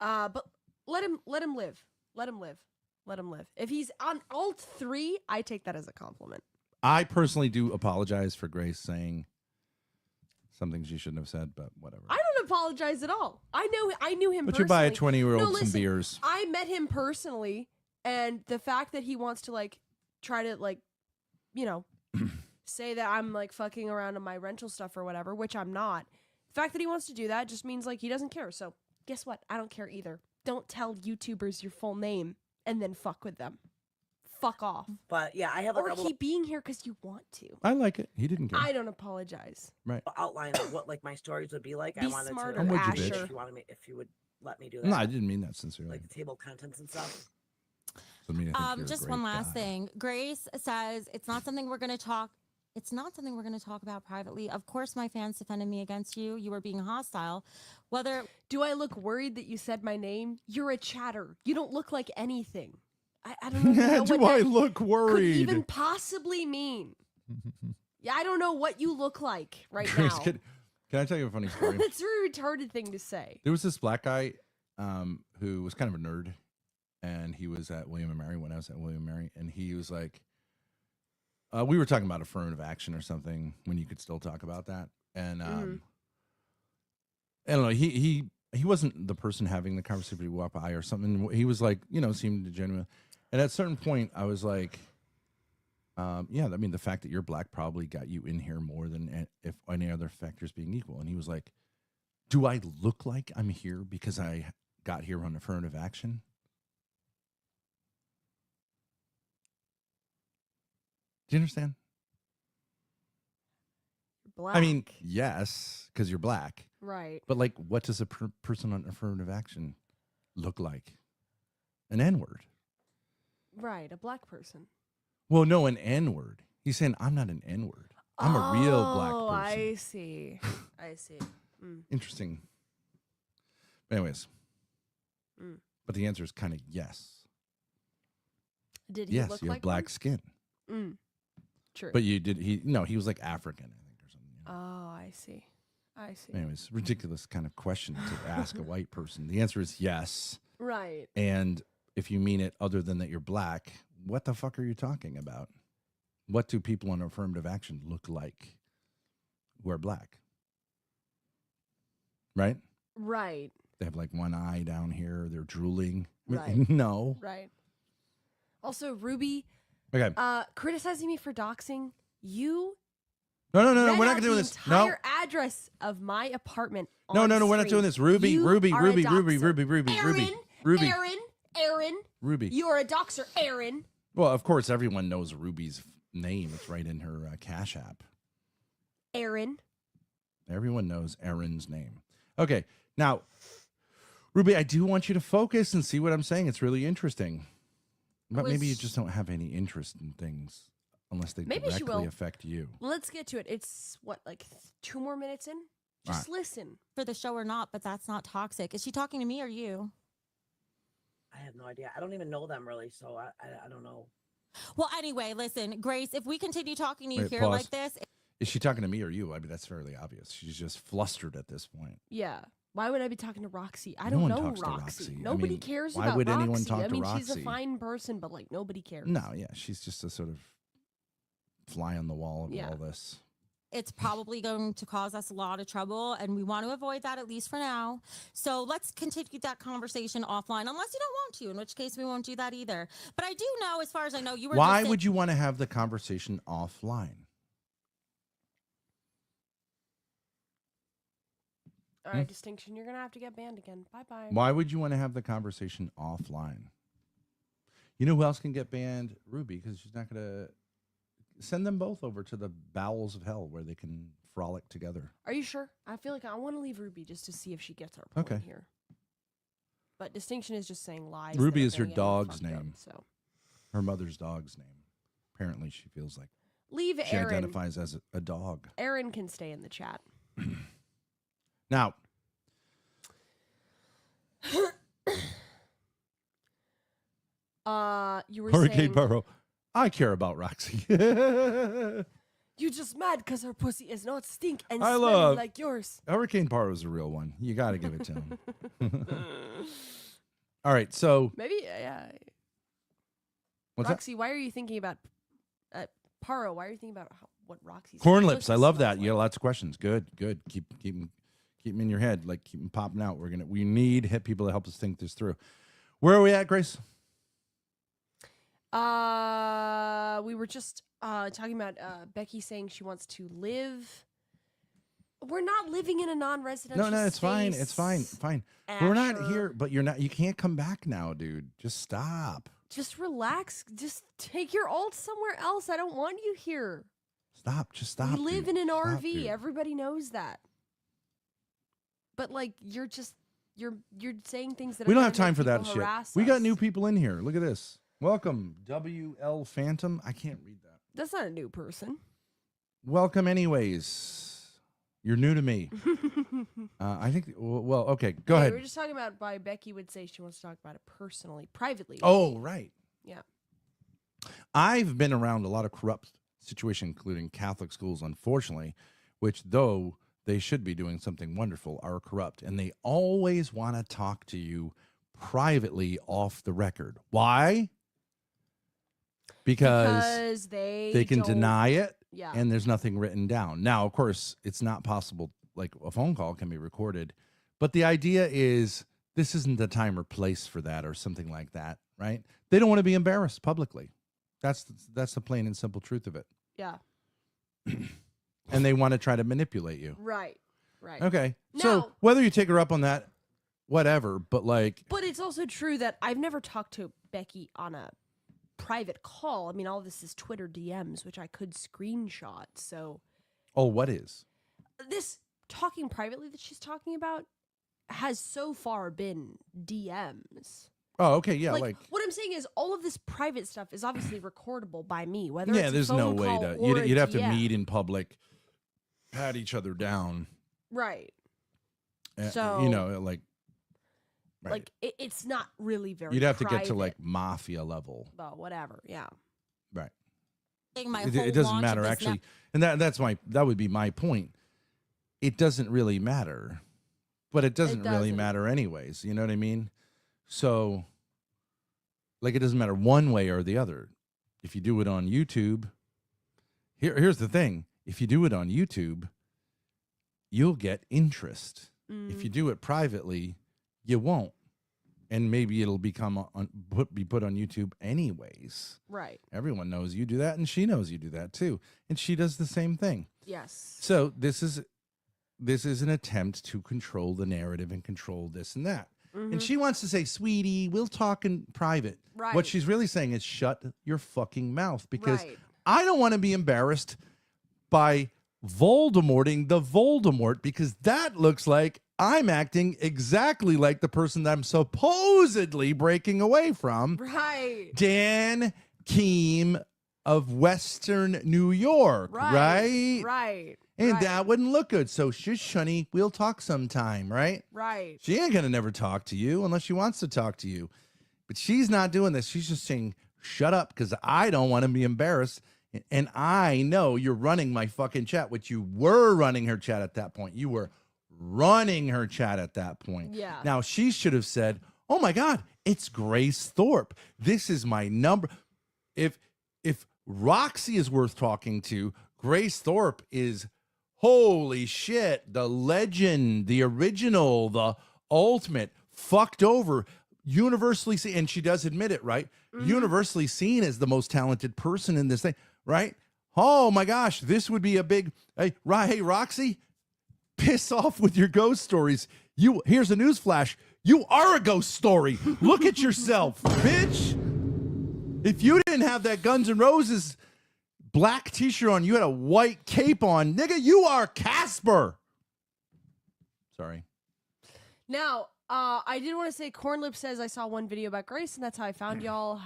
But let him live. Let him live. Let him live. If he's on alt 3, I take that as a compliment. I personally do apologize for Grace saying something she shouldn't have said, but whatever. I don't apologize at all. I knew him But personally. you buy a 20-year-old No, some listen, beers. I met him personally, and the fact that he wants to like try to like, you know, say that I'm like fucking around on my rental stuff or whatever, which I'm not. The fact that he wants to do that just means like he doesn't care. So guess what? I don't care either. Don't tell YouTubers your full name and then fuck with them. Fuck off. But yeah, I have like Or a little keep being here because you want to. I like it. He didn't care. I don't apologize. Right. outline of what like my stories would be like. Be I wanted smarter, to. I'm with you, Asher. bitch. If you wanted me, if you would let me do that. No, I didn't mean that sincerely. Like the table of contents and stuff. I mean, I think you're a Just great one last guy. thing. Grace says it's not something we're going to talk. It's not something we're going to talk about privately. Of course, my fans defended me against you. You were being hostile. Whether Do I look worried that you said my name? You're a chatter. You don't look like anything. I don't know Do what I that look could worried? even possibly mean. Yeah, I don't know what you look like right Grace, now. can I tell you a funny story? That's a very retarded thing to say. There was this black guy who was kind of a nerd, and he was at William and Mary when I was at William and Mary, and he was like, we were talking about affirmative action or something when you could still talk about that, and I don't know, he wasn't the person having the conversation. He walked by or something. He was like, you know, seemed genuine, and at a certain point, I was like, yeah, I mean, the fact that you're black probably got you in here more than if any other factors being equal. And he was like, do I look like I'm here because I got here on affirmative action? Do you understand? Black. I mean, yes, because you're black. right. But like, what does a person on affirmative action look like? An N-word. Right, a black person. Well, no, an N-word. He's saying, I'm not an N-word. I'm a real black Oh, person. I see. I see. Interesting. But anyways. Mm. But the answer is kind of yes. Did he Yes, look you have like black skin. one? True. But you did he was like African, I think, or something. You know? Oh, I see. I see. Anyways, ridiculous kind of question to ask a white person. The answer is yes. Right. And if you mean it other than that you're black, what the fuck are you talking about? What do people in affirmative action look like who are black? Right? Right. They have like one eye down here. They're drooling. Right. No. Right. Also, Ruby, Okay. criticizing me for doxing. You No. read We're out not gonna do the this. No. entire address of my apartment. No. on We're not screen. doing this. Ruby. You Ruby. are a Ruby. doxer. Ruby. Aaron, Ruby. you're a doxer, Aaron. Well, of course, everyone knows Ruby's name. It's right in her Cash App. Aaron. Everyone knows Aaron's name. Okay. Now, Ruby, I do want you to focus and see what I'm saying. It's really interesting. But maybe you just don't have any interest in things unless they Maybe she directly will. affect you. Let's get to it. It's what, like 2 more minutes in? Just listen. For the show or not, but that's not toxic. Is she talking to me or you? I have no idea. I don't even know them really, so I don't know. Well, anyway, listen, Grace, if we continue talking to you Wait, here pause. like this, Is she talking to me or you? I mean, that's fairly obvious. She's just flustered at this point. Yeah. Why would I be talking to Roxy? I No don't one know talks to Roxy. Roxy. I Nobody mean, cares why about would Roxy. anyone talk I to mean, she's a Roxy? fine person, but like nobody cares. No, yeah. She's just a sort of fly on the wall of Yeah. all this. it's probably going to cause us a lot of trouble, and we want to avoid that at least for now. So let's continue that conversation offline, unless you don't want to, in which case we won't do that either. But I do know, as far as I know, you were. Why would you want to have the conversation offline? All right, Distinction, you're going to have to get banned again. Bye-bye. Why would you want to have the conversation offline? You know who else can get banned? Ruby, because she's not going to send them both over to the bowels of hell where they can frolic together. Are you sure? I feel like I want to leave Ruby just to see if she gets our point Okay. here. But Distinction is just saying lies. Ruby that are is her gonna get me dog's fucked up, name. so Her mother's dog's name. Apparently, she feels like leave she Aaron. identifies as a dog. Aaron can stay in the chat. Now, You were Hurricane saying Burrow, I care about Roxy. you just mad because her pussy is not stink and I smelling love- like yours. Hurricane Burrow's a real one. You got to give it to him. All right, so Maybe, yeah. what's that? Roxy, why are you thinking about Paro? Why are you thinking about what Roxy's Corn pussy lips. I love smells that. You got lots of questions. Good. Keep them in your head. Like keep them popping out. We need people to help us think this through. Where are we at, Grace? We were just talking about Becky saying she wants to live. We're not living in a non-residential. No, it's fine. It's fine. We're not Asher. here, but you're not. You can't come back now, dude. Just stop. Just relax. Just take your alt somewhere else. I don't want you here. Stop. Just stop. We live dude. in an Stop, RV. dude. Everybody knows that. But like, you're saying things that We are don't gonna have time make for that people shit. harass We got us. new people in here. Look at this. Welcome, WL Phantom. I can't read that. That's not a new person. Welcome, anyways. You're new to me. I think. Well, okay. Go We ahead. were just talking about why Becky would say she wants to talk about it personally, privately. Oh, right. Yeah. I've been around a lot of corrupt situations, including Catholic schools, unfortunately, which, though they should be doing something wonderful, are corrupt. And they always want to talk to you privately off the record. Why? Because they can don't- deny it Yeah. and there's nothing written down. Now, of course, it's not possible, like a phone call can be recorded. But the idea is this isn't the time or place for that or something like that, right? They don't want to be embarrassed publicly. That's the plain and simple truth of it. Yeah. And they want to try to manipulate you. Right. Right. Okay. Now- So whether you take her up on that, whatever, but like, But it's also true that I've never talked to Becky on a private call. I mean, all this is Twitter DMs, which I could screenshot. So oh, what is? this talking privately that she's talking about has so far been DMs. Oh, okay. Yeah. Like, what I'm saying is all of this private stuff is obviously recordable by me. Whether yeah, it's a there's no phone way call to, or a you'd have to DM. meet in public, pat each other down. Right. You So- know, like, right. Like it's not really very. You'd have to get to private. like mafia level. Well, whatever. Yeah. Right. My It whole doesn't launch of matter this actually. And that would be my point. it doesn't really matter. But it doesn't really doesn't. matter anyways. You know what I mean? So, like, it doesn't matter one way or the other. If you do it on YouTube, here's the thing. If you do it on YouTube, you'll get interest. If you do it privately, you won't. And maybe it'll become be put on YouTube anyways. Right. Everyone knows you do that, and she knows you do that too. And she does the same thing. Yes. So this is an attempt to control the narrative and control this and that. And she wants to say, sweetie, we'll talk in private. Right. What she's really saying is shut your fucking mouth, because Right. I don't want to be embarrassed by Voldemorting the Voldemort, because that looks like I'm acting exactly like the person that I'm supposedly breaking away from. Right. Dan Keem of Western New York, right? Right. And right. that wouldn't look good. So shush, honey, we'll talk sometime, right? Right. She ain't gonna never talk to you unless she wants to talk to you. But she's not doing this. She's just saying, shut up, because I don't want to be embarrassed. And I know you're running my fucking chat, which you were running her chat at that point. You were running her chat at that point. Yeah. Now, she should have said, oh my God, it's Grace Thorpe. This is my number. If Roxy is worth talking to, Grace Thorpe is, holy shit, the legend, the original, the ultimate, fucked over, universally seen, and she does admit it, right? Universally seen as the most talented person in this thing, right? Oh my gosh, this would be a big, hey Roxy, piss off with your ghost stories. Here's a news flash. You are a ghost story. Look at yourself, bitch. If you didn't have that Guns N' Roses black t-shirt on, you had a white cape on, nigga, you are Casper. Sorry. Now, I did want to say, Cornlip says, I saw one video about Grace, and that's how I found y'all.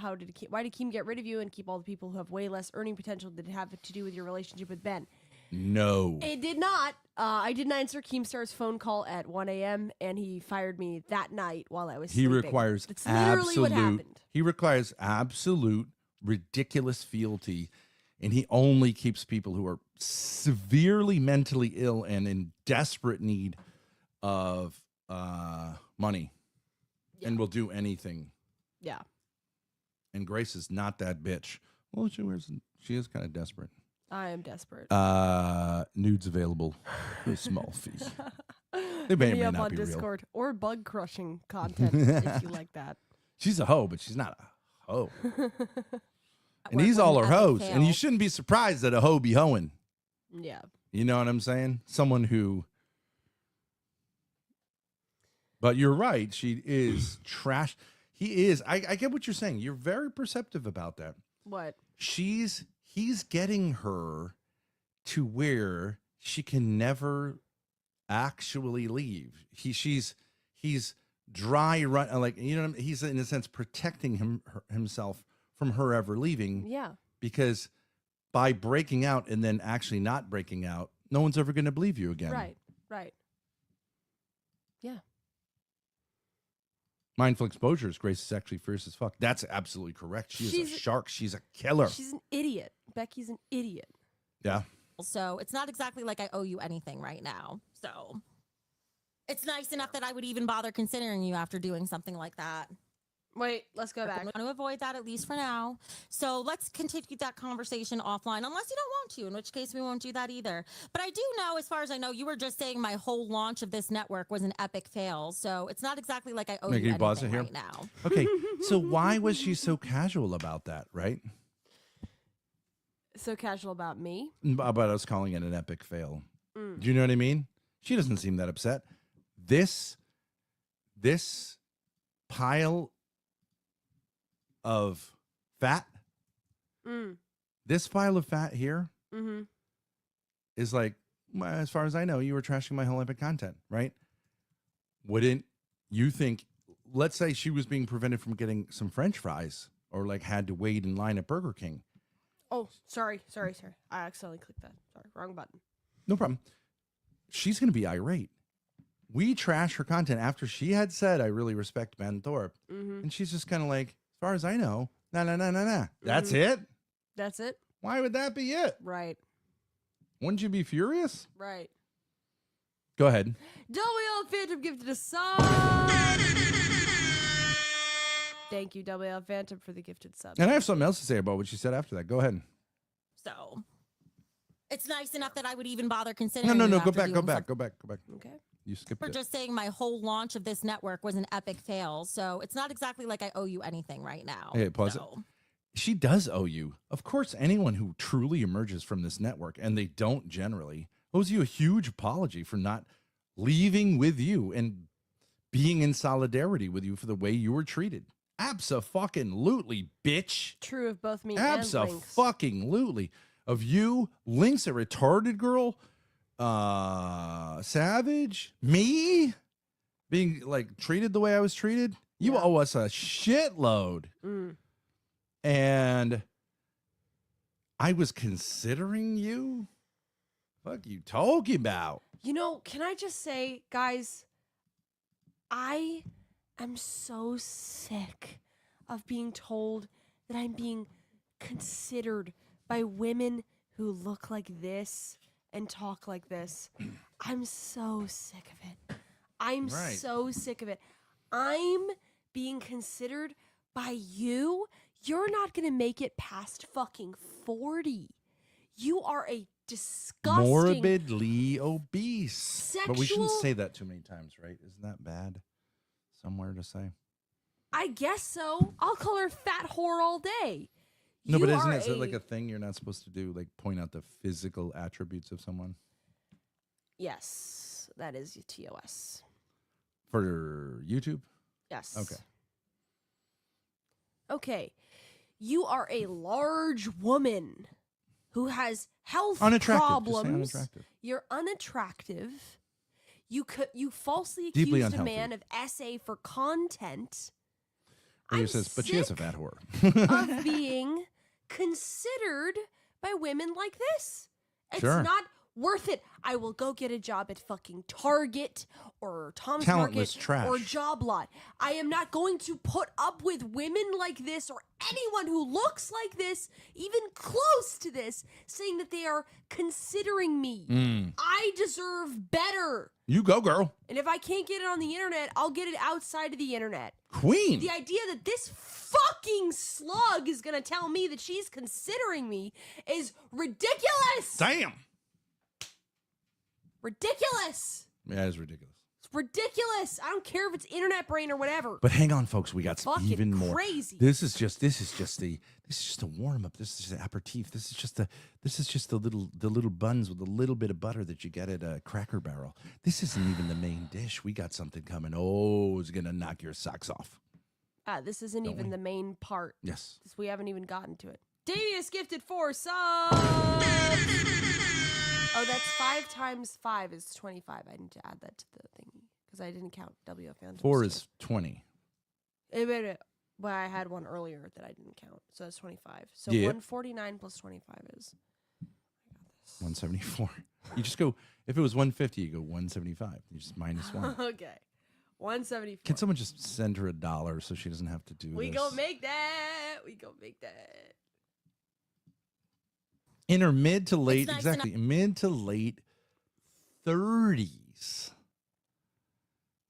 Why did Keem get rid of you and keep all the people who have way less earning potential? Did it have to do with your relationship with Ben? No. It did not. I didn't answer Keemstar's phone call at 1 a.m., and he fired me that night while I was sleeping. That's literally what happened. He requires absolute ridiculous fealty, and he only keeps people who are severely mentally ill and in desperate need of money, and will do anything. Yeah. And Grace is not that bitch. Well, she is kind of desperate. I am desperate. Nudes available for a small fee. They may or Hit me may up not on be Discord or bug crushing content if you like that. She's a hoe, but she's not a hoe. And Work these was all an are epic hoes. And you fail. shouldn't be surprised that a hoe be hoeing. Yeah. You know what I'm saying? Someone who. But you're right. She is trash. He is. I get what you're saying. You're very perceptive about that. What? He's getting her to where she can never actually leave. He's dry run, like, you know what I mean? He's in a sense protecting himself from her ever leaving. Yeah. Because by breaking out and then actually not breaking out, no one's ever going to believe you again. Right. Right. Yeah. Mindful exposures. Grace is actually fierce as fuck. That's absolutely correct. She's a shark. She's a killer. She's an idiot. Becky's an idiot. Yeah. So it's not exactly like I owe you anything right now. So it's nice enough that I would even bother considering you after doing something like that. Wait, let's go back. I'm going to avoid that at least for now. So let's continue that conversation offline, unless you don't want to, in which case we won't do that either. But I do know, as far as I know, you were just saying my whole launch of this network was an epic fail. So it's not exactly like I owe you anything right now. Okay, so why was she so casual about that, right? So casual about me? About us calling it an epic fail. Mm. Do you know what I mean? She doesn't seem that upset. This pile of fat, this pile of fat here is like, well, as far as I know, you were trashing my whole epic content, right? Wouldn't you think, let's say she was being prevented from getting some French fries or like had to wait in line at Burger King. Oh, sorry. I accidentally clicked that. Sorry, wrong button. No problem. She's going to be irate. We trash her content after she had said, I really respect Ben Thorpe. And she's just kind of like, as far as I know, nah. That's it? That's it? Why would that be it? Right. Wouldn't you be furious? Right. Go ahead. WL Phantom gifted a sub. Thank you, WL Phantom, for the gifted sub. And I have something else to say about what she said after that. Go ahead. So it's nice enough that I would even bother No, considering. no, you no. after Go back. doing Go back. something. Go back. Okay. You skipped We're it. just saying my whole launch of this network was an epic fail. So it's not exactly like I owe you anything right now. Hey, pause it. She does owe you. Of course, anyone who truly emerges from this network, and they don't generally, owes you a huge apology for not leaving with you and being in solidarity with you for the way you were treated. Abso-fucking-lutely, bitch. True of both me and Lynx. Abso-fucking-lutely. Of you, Lynx, a retarded girl, Savage, me, being like treated the way I was treated. You owe us a shitload. And I was considering you. Fuck you talking about? You know, can I just say, guys, I am so sick of being told that I'm being considered by women who look like this and talk like this. I'm so sick of it. I'm so sick of it. I'm being considered by you. You're not going to make it past fucking 40. You are a disgusting, Morbidly obese. Sexual, but we shouldn't say that too many times, right? Isn't that bad? Somewhere to say. I guess so. I'll call her fat whore all day. No, You but isn't are it like a thing you're not supposed to do? Like point out the physical attributes of someone? Yes, that is TOS. For YouTube? Yes. Okay. Okay. You are a large woman who has health Unattractive. problems. Just say unattractive. You're unattractive. You falsely Deeply accused a unhealthy. man of SA for content. He I'm says, but she is a sick fat whore. of being considered by women like this. It's Sure. not worth it. I will go get a job at fucking Target or Tom's Talentless Market trash. or Job Lot. I am not going to put up with women like this or anyone who looks like this, even close to this, saying that they are considering me. I deserve better. You go, girl. And if I can't get it on the internet, I'll get it outside of the internet. Queen. The idea that this fucking slug is going to tell me that she's considering me is ridiculous. Damn. Ridiculous. Yeah, it's ridiculous. It's ridiculous. I don't care if it's internet brain or whatever. But hang on, folks. We got Fucking even more. crazy. This is just a warm up. This is just an aperitif. This is just the little buns with a little bit of butter that you get at a Cracker Barrel. This isn't even the main dish. We got something coming. Oh, it's gonna knock your socks off. This isn't Don't even we? the main part. Yes. We haven't even gotten to it. Davius gifted 4 subs. Oh, that's 5 times 5 is 25. I need to add that to the thingy because I didn't count WF Phantom. 4 is 20. Well, I had one earlier that I didn't count, so that's 25. So Yeah. 149 plus 25 is. 174. You just go. If it was 150, you go 175. You just minus 1. Okay, 174. Can someone just send her $1 so she doesn't have to do We this? gonna make that. We gonna make that. In her mid to late, nice exactly, mid to late 30s,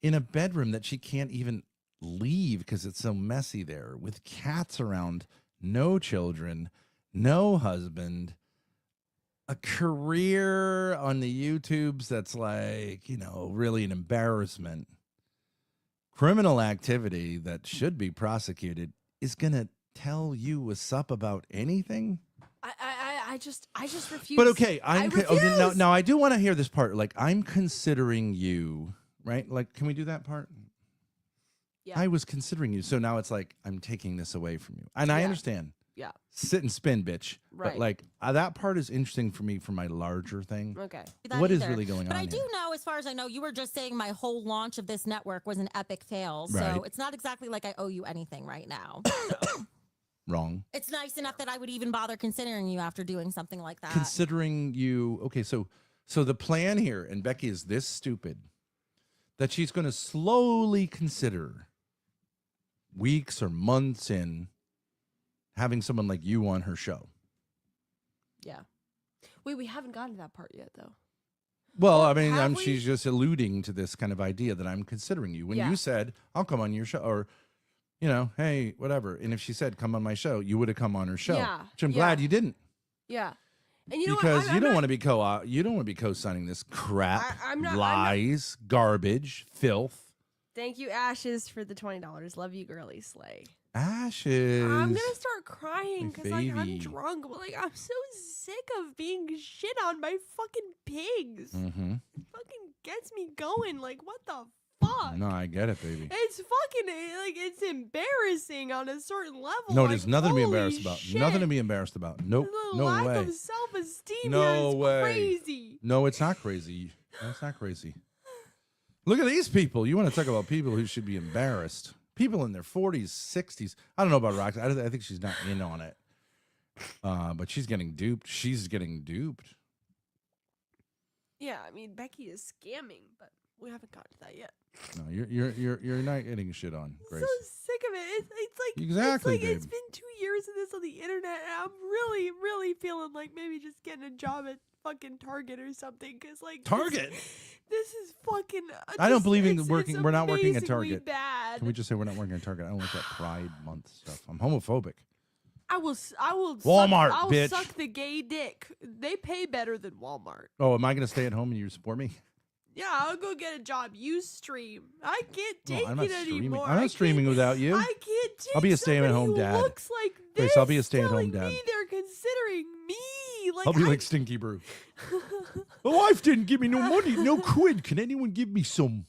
in a bedroom that she can't even leave because it's so messy there, with cats around, no children, no husband, a career on the YouTubes that's like, really an embarrassment. Criminal activity that should be prosecuted is going to tell you what's up about anything? I just refuse. But okay, I refuse. now I do want to hear this part. Like, I'm considering you, right? Like, can we do that part? Yeah. I was considering you. So now it's like, I'm taking this away from you. And I Yeah. understand. Yeah. Sit and spin, bitch. Right. But like, that part is interesting for me for my larger thing. Okay. What is really going but on I do here? know, as far as I know, you were just saying my whole launch of this network was an epic fail. Right. So it's not exactly like I owe you anything right now. So Wrong. it's nice enough that I would even bother considering you after doing something like that. Considering you, okay, so the plan here, and Becky is this stupid, that she's going to slowly consider weeks or months in having someone like you on her show. Yeah. Wait, we haven't gotten to that part yet, though. Well, Or I mean, have we? she's just alluding to this kind of idea that I'm considering you. When Yeah. you said, I'll come on your show, or, you know, hey, whatever. And if she said, come on my show, you would have come on her show. Yeah, Which I'm yeah. glad you didn't. Yeah. And you know Because what? you don't want to be you don't want to be co-signing this crap, I'm not- lies, garbage, filth. Thank you, Ashes, for the $20. Love you, girly slay. Ashes. I'm gonna start crying My because like I'm baby. drunk. But like I'm so sick of being shit on by fucking pigs. Mm-hmm. It fucking gets me going. Like what the fuck? No, I get it, baby. It's fucking like it's embarrassing on a certain level. No, like, there's nothing to be holy embarrassed about. shit. Nothing to be embarrassed about. Nope. The No lack way. of self-esteem No here is way. crazy. No, it's not crazy. No, it's not crazy. Look at these people. You want to talk about people who should be embarrassed? People in their 40s, 60s. I don't know about Roxy. I think she's not in on it. But she's getting duped. She's getting duped. Yeah, I mean Becky is scamming, but we haven't got to that yet. No, you're not getting shit on, Grace. So sick of it. It's like Exactly, It's like it's babe. been 2 years of this on the internet, and I'm really feeling like maybe just getting a job at fucking Target or something. Cause like Target? This is fucking. I don't just- believe in it's working. We're not working at amazingly Target. Bad. Can we just say we're not working at Target? I don't like that Pride Month stuff. I'm homophobic. I will. Walmart, I'll bitch. suck the gay dick. They pay better than Walmart. Oh, am I going to stay at home and you support me? Yeah, I'll go get a job. You stream. I can't No, take I'm not it streaming. anymore. I'm not streaming without you. I can't take I'll be a stay-at-home somebody who dad. looks like Grace, this I'll be a stay-at-home telling dad. Me they're considering me. Like I'll be I- like Stinky Brew. My wife didn't give me no money, no quid. Can anyone give me some?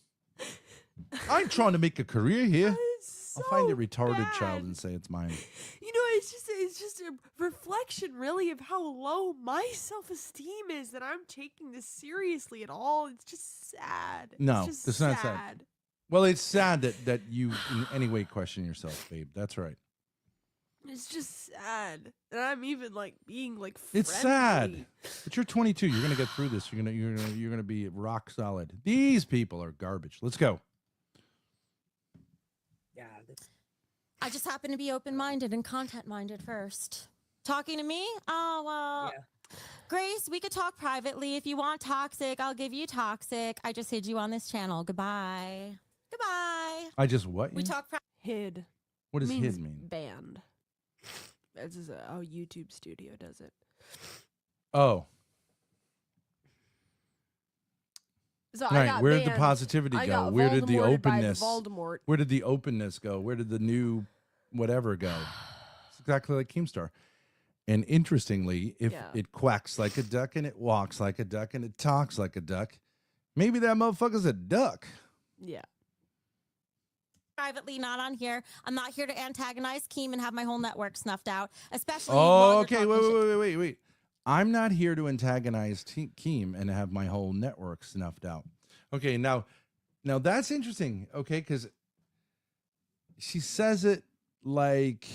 I'm trying to make a career here. It's I'll find a so retarded bad. child and say it's mine. You know, it's just a reflection, really, of how low my self-esteem is. That I'm taking this seriously at all. It's just sad. No, it's just it's not sad. Well, it's sad that you in any way question yourself, babe. That's right. It's just sad that I'm even like being like. It's sad. friendly. But you're 22. You're gonna get through this. You're gonna be rock solid. These people are garbage. Let's go. Yeah, that's, I just happen to be open-minded and content-minded first. Talking to me? Oh, well, yeah. Grace, we could talk privately. If you want toxic, I'll give you toxic. I just hid you on this channel. Goodbye. Goodbye. I just what? We talk Hid. What does means hid mean? Banned. This is how YouTube Studio does it. Oh, So all I right. got Where did the banned. positivity I go? got Where did the Voldemorted by openness? Voldemort. Where did the openness go? Where did the new whatever go? It's exactly like Keemstar. And interestingly, if Yeah. it quacks like a duck and it walks like a duck and it talks like a duck, maybe that motherfucker's a duck. Yeah. privately, not on here. I'm not here to antagonize Keem and have my whole network snuffed out, especially Oh, while you're okay. talking shit. Wait. I'm not here to antagonize Keem and have my whole network snuffed out. Okay, now that's interesting. Okay, because she says it like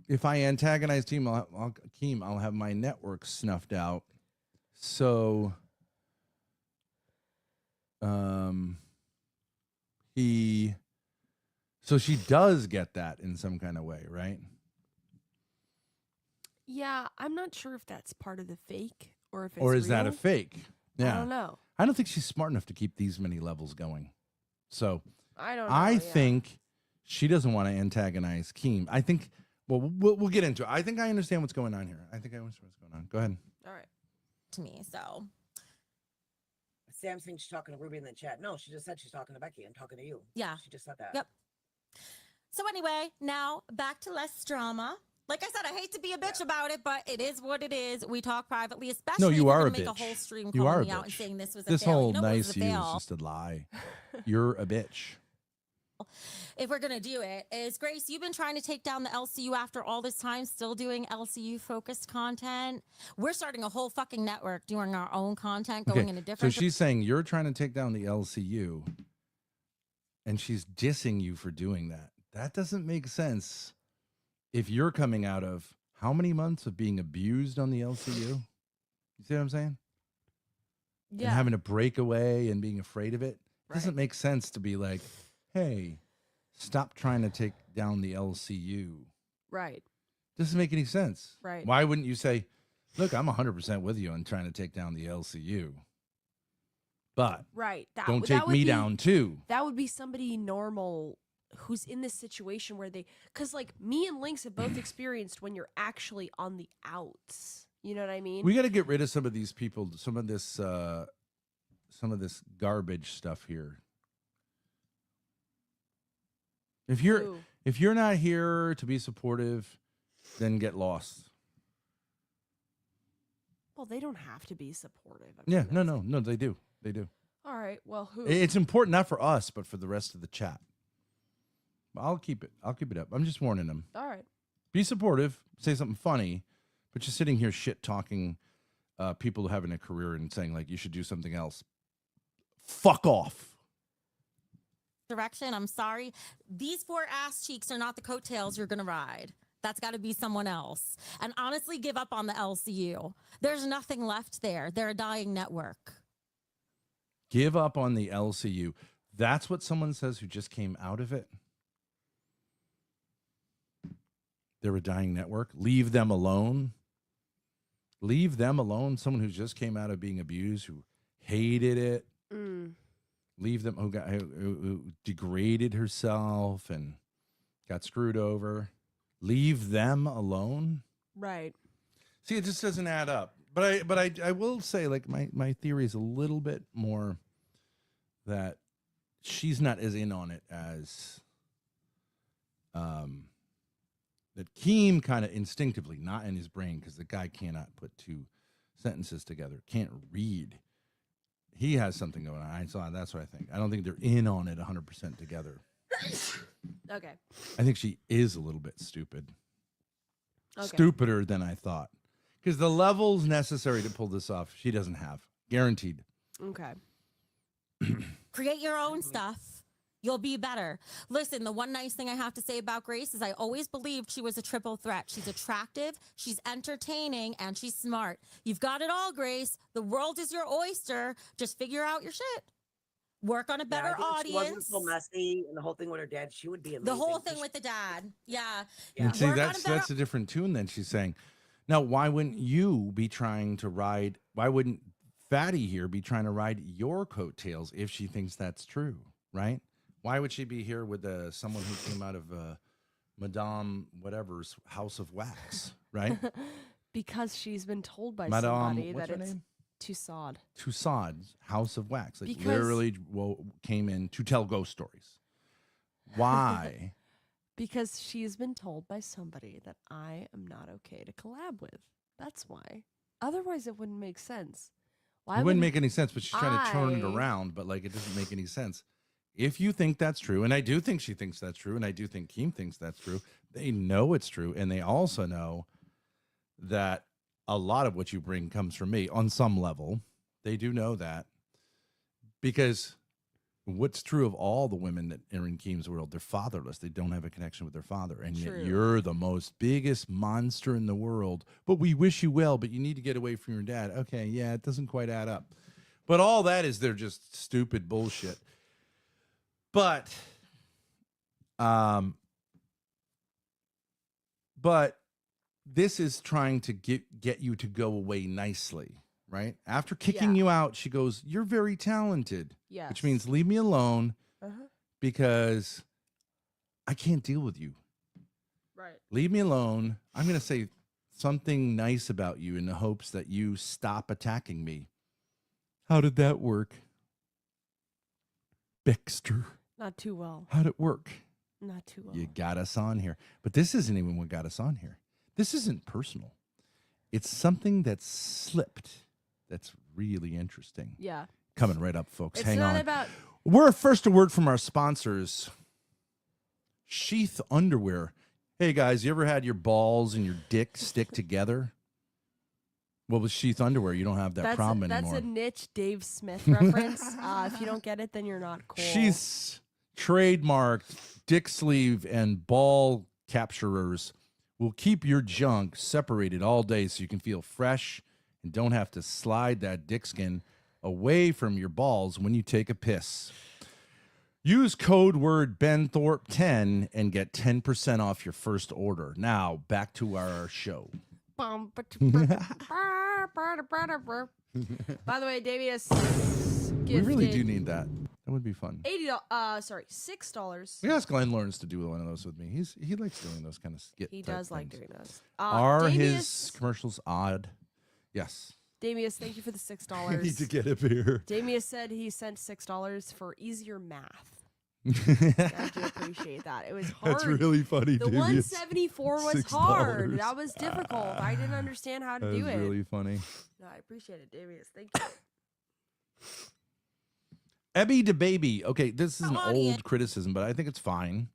if I antagonize Keem, I'll have my network snuffed out. So, So she does get that in some kind of way, right? Yeah, I'm not sure if that's part of the fake or if it's Or is that a real. fake? Yeah. I don't know. I don't think she's smart enough to keep these many levels going. So I don't know. I yeah. think she doesn't want to antagonize Keem. I think, well, we'll get into it. I think I understand what's going on here. I think I understand what's going on. Go ahead. All right. To me, so Sam thinks she's talking to Ruby in the chat. No, she just said she's talking to Becky and talking to you. yeah. She just said that. Yep. So anyway, now back to less drama. Like I said, I hate to be a bitch about it, but it is what it is. We talk privately, especially No, you if you're are gonna a make a bitch. whole stream You are calling a me out and bitch. saying this was a This fail. whole You know it was nice a you is fail. just a lie. You're a bitch. If we're gonna do it, is Grace, you've been trying to take down the LCU after all this time, still doing LCU focused content. We're starting a whole fucking network doing our own content, going in a So different. she's saying you're trying to take down the LCU, and she's dissing you for doing that. That doesn't make sense. If you're coming out of how many months of being abused on the LCU? You see what I'm saying? And Yeah. having to break away and being afraid of it. It doesn't Right. make sense to be like, hey, stop trying to take down the LCU. Right. Doesn't make any sense. Right. Why wouldn't you say, look, I'm 100% with you on trying to take down the LCU, but Right. don't that take would me be- down too. That would be somebody normal who's in this situation where because like me and Lynx have both experienced when you're actually on the outs. You know what I mean? We got to get rid of some of these people, some of this garbage stuff here. If you're not here to be supportive, then get lost. Well, they don't have to be supportive. I Yeah, mean, no, they do. They do. All right. Well, who? It's important not for us, but for the rest of the chat. I'll keep it up. I'm just warning them. All right. Be supportive. Say something funny, but you're sitting here shit talking people having a career and saying like you should do something else. Fuck off. Direction. I'm sorry. These 4 ass cheeks are not the coattails you're going to ride. That's got to be someone else. And honestly, give up on the LCU. There's nothing left there. They're a dying network. Give up on the LCU. That's what someone says who just came out of it. They're a dying network. Leave them alone. Leave them alone. Someone who just came out of being abused, who hated it. Leave them, who degraded herself and got screwed over. Leave them alone. Right. See, it just doesn't add up. But I will say, like, my theory is a little bit more that she's not as in on it as that Keem kind of instinctively, not in his brain, because the guy cannot put 2 sentences together, can't read. He has something going on. That's what I think. I don't think they're in on it 100% together. Okay. I think she is a little bit stupid. Okay. Stupider than I thought. Because the levels necessary to pull this off, she doesn't have. Guaranteed. Okay. Create your own stuff. You'll be better. Listen, the one nice thing I have to say about Grace is I always believed she was a triple threat. She's attractive, she's entertaining, and she's smart. You've got it all, Grace. The world is your oyster. Just figure out your shit. Work on a better I think if she wasn't audience. so messy, and the whole thing with her dad, she would be amazing. The whole thing with the dad. Yeah. And see, Work on a that's better- a different tune than she's saying. Now, why wouldn't you be trying to ride? Why wouldn't Fatty here be trying to ride your coattails if she thinks that's true, right? Why would she be here with someone who came out of Madame whatever's House of Wax, right? Because she's been told by Madame, somebody what's that her it's name? Toussaint's House of Wax. Like Because- literally came in to tell ghost stories. Why? Because she's been told by somebody that I am not okay to collab with. That's why. Otherwise, it wouldn't make sense. Why It wouldn't would make any sense, but she's trying to turn it I- around, but like it doesn't make any sense. If you think that's true, and I do think she thinks that's true, and I do think Keem thinks that's true, they know it's true, and they also know that a lot of what you bring comes from me on some level. They do know that because what's true of all the women that are in Keem's world, they're fatherless. They don't have a connection with their father, and True. yet you're the most biggest monster in the world. But we wish you well, but you need to get away from your dad. Okay, yeah, it doesn't quite add up. But all that is they're just stupid bullshit. But this is trying to get you to go away nicely, right? After kicking Yeah. you out, she goes, "You're very talented," Yes. which means leave me alone Uh-huh. because I can't deal with you. Right. Leave me alone. I'm going to say something nice about you in the hopes that you stop attacking me. How did that work? Baxter, Not too well. how'd it work? Not too well. You got us on here. But this isn't even what got us on here. This isn't personal. It's something that's slipped that's really interesting. Yeah. Coming right up, folks. It's Hang not on. about We're first a word from our sponsors. Sheath Underwear. Hey guys, you ever had your balls and your dick stick together? Well, with Sheath Underwear, you don't have that problem anymore. That's a niche Dave Smith reference. If you don't get it, then you're not cool. Sheath's trademarked dick sleeve and ball capturers will keep your junk separated all day so you can feel fresh and don't have to slide that dick skin away from your balls when you take a piss. Use code word BenThorpe10 and get 10% off your first order. Now, back to our show. By the way, Davius We really do gifted need that. That would be fun. $6. We asked Glenn Lawrence to do one of those with me. He likes doing those kind of skit. He type does like things. doing those. Are Damius, his commercials odd? Yes. Damius, thank you for the $6. I need to get a beer. Damius said he sent $6 for easier math. I do appreciate that. It was hard. That's really funny. The Damius. 174 was $6. hard. That was difficult. I didn't understand how to That do was it. really funny. No, I appreciate it, Damius. Thank you. Ebby the baby. Okay, this is an Come on, Ian. old criticism, but I think it's fine.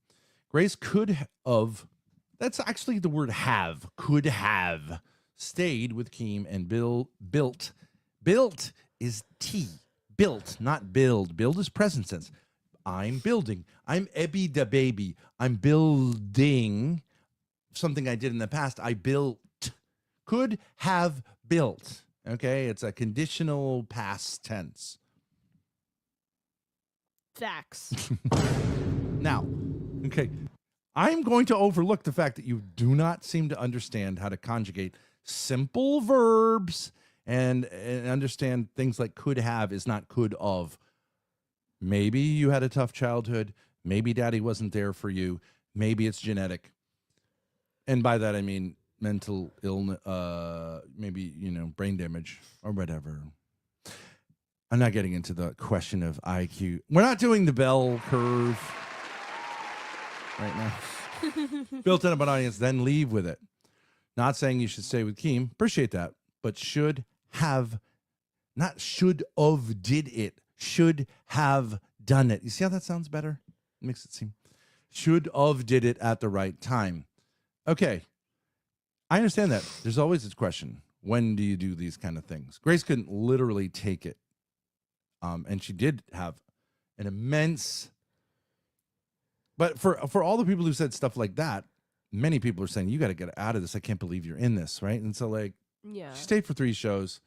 Grace could have, that's actually the word have, could have stayed with Keem and built. Built is T. Built, not build. Build is present tense. I'm building. I'm Ebby the baby. I'm building something I did in the past. I built. Could have built. Okay, it's a conditional past tense. Facts. Now, okay, I'm going to overlook the fact that you do not seem to understand how to conjugate simple verbs and understand things like could have is not could of. Maybe you had a tough childhood. Maybe daddy wasn't there for you. Maybe it's genetic. And by that, I mean mental illness, maybe, brain damage or whatever. I'm not getting into the question of IQ. We're not doing the bell curve right now. Built in up an audience, then leave with it. Not saying you should stay with Keem. Appreciate that. But should have, not should of did it. Should have done it. You see how that sounds better? It makes it seem. Should have did it at the right time. Okay. I understand that. There's always this question. When do you do these kind of things? Grace couldn't literally take it. And she did have an immense, but for all the people who said stuff like that, many people are saying, you got to get out of this. I can't believe you're in this. Right. And so Yeah. she stayed for 3 shows,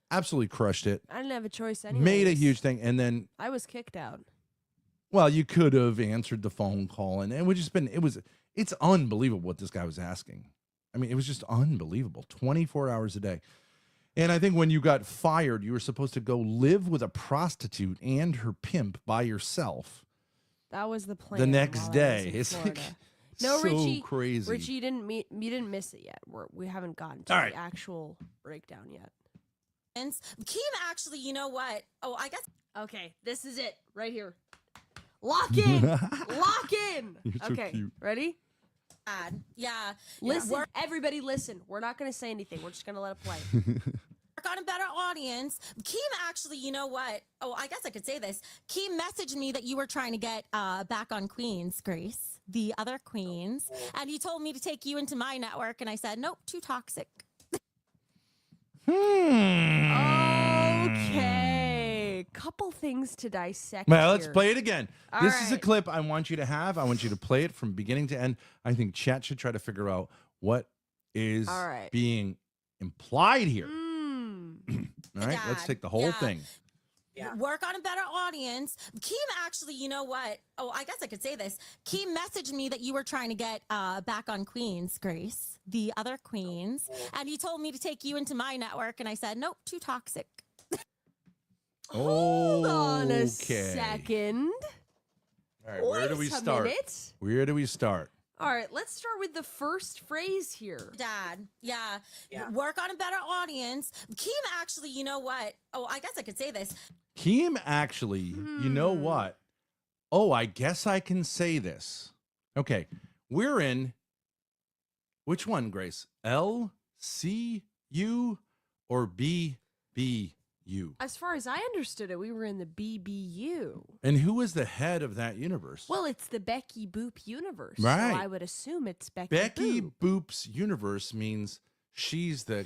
absolutely crushed it. I didn't have a choice anyway. Made a huge thing. And then, I was kicked out. well, you could have answered the phone call and it would just been, it's unbelievable what this guy was asking. I mean, it was just unbelievable. 24 hours a day. And I think when you got fired, you were supposed to go live with a prostitute and her pimp by yourself That was the plan. the next while I was in in It's Florida. like No, so Richie. crazy. Richie, you didn't miss it yet. We haven't gotten to All the right. actual breakdown yet. Keem, actually, you know what? Oh, I guess Okay, this is it right here. Lock in. Lock in. You're so Okay, cute. ready? bad. Yeah. Listen, everybody, listen. We're not gonna say anything. We're just gonna let it play. Work on a better audience. Keem, actually, you know what? Oh, I guess I could say this. Keem messaged me that you were trying to get back on Queens, Grace, the other Queens, and he told me to take you into my network, and I said, nope, too toxic. Okay, couple things to dissect. Well, let's here. play it again. All This is a right. clip I want you to have. I want you to play it from beginning to end. I think chat should try to figure out what is All right. being implied here. Mm. All right, let's Dad, take the whole yeah. thing. Yeah. Work on a better audience. Keem, actually, you know what? Oh, I guess I could say this. Keem messaged me that you were trying to get back on Queens, Grace, the other Queens, and he told me to take you into my network, and I said, nope, too toxic. Hold on a Okay. second. All right, where do we Wait a start? minute. Where do we start? All right, let's start with the first phrase here. Dad, yeah. Yeah. Work on a better audience. Keem, actually, you know what? Oh, I guess I could say this. Keem actually, you know what? Oh, I guess I can say this. Okay, we're in which one, Grace? L, C, U, or B, B, U? As far as I understood it, we were in the BBU. And who is the head of that universe? Well, it's the Becky Boop universe. Right. So I would assume it's Becky, Becky Boop. Boop's universe means she's the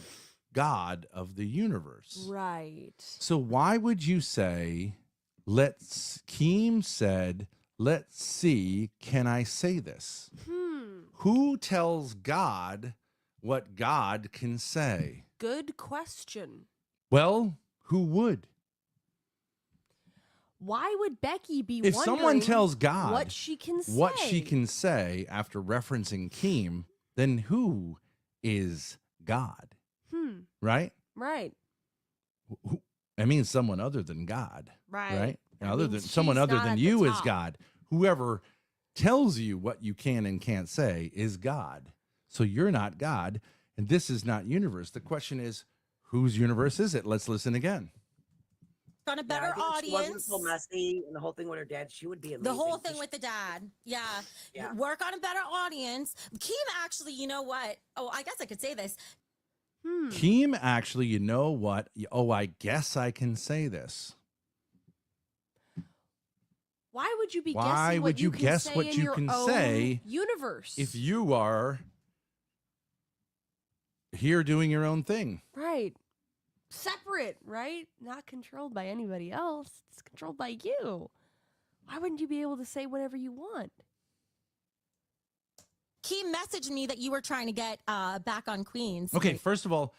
god of the universe. Right. So why would you say, Keem said, let's see, can I say this? Who tells God what God can say? Good question. Well, who would? Why would Becky be If someone wondering tells God what she can say? what she can say after referencing Keem, then who is God? Right? Right. I mean, someone other than God. Right. I Other mean, than someone she's other not than at the you is top. God. Whoever tells you what you can and can't say is God. So you're not God, and this is not universe. The question is, whose universe is it? Let's listen again. On a better I think if she wasn't audience. so messy and the whole thing with her dad, she would be amazing. The whole thing with the dad. Yeah. Work on a better audience. Keem actually, you know what? Oh, I guess I could say this. Keem, actually, you know what? Oh, I guess I can say this. Why would you be Why guessing would what you can guess say what in you your can own say universe? if you are here doing your own thing? Right. Separate, right? Not controlled by anybody else. It's controlled by you. Why wouldn't you be able to say whatever you want? Keem messaged me that you were trying to get back on Queens. Okay, first of all,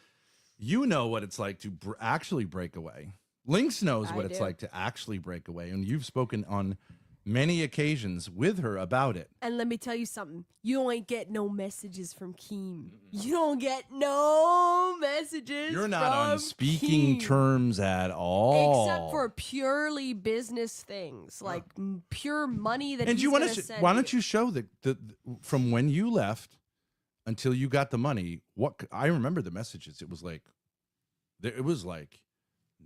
you know what it's like to actually break away. Lynx knows what it's do. like to actually break away, and you've spoken on many occasions with her about it. And let me tell you something. You don't ain't get no messages from Keem. You don't get no messages. You're not on from speaking Keem. terms at all. Except for purely business things, like pure money that And he's you want gonna to? send Why don't you show the from when you left until you got the money? What I remember the messages. It was like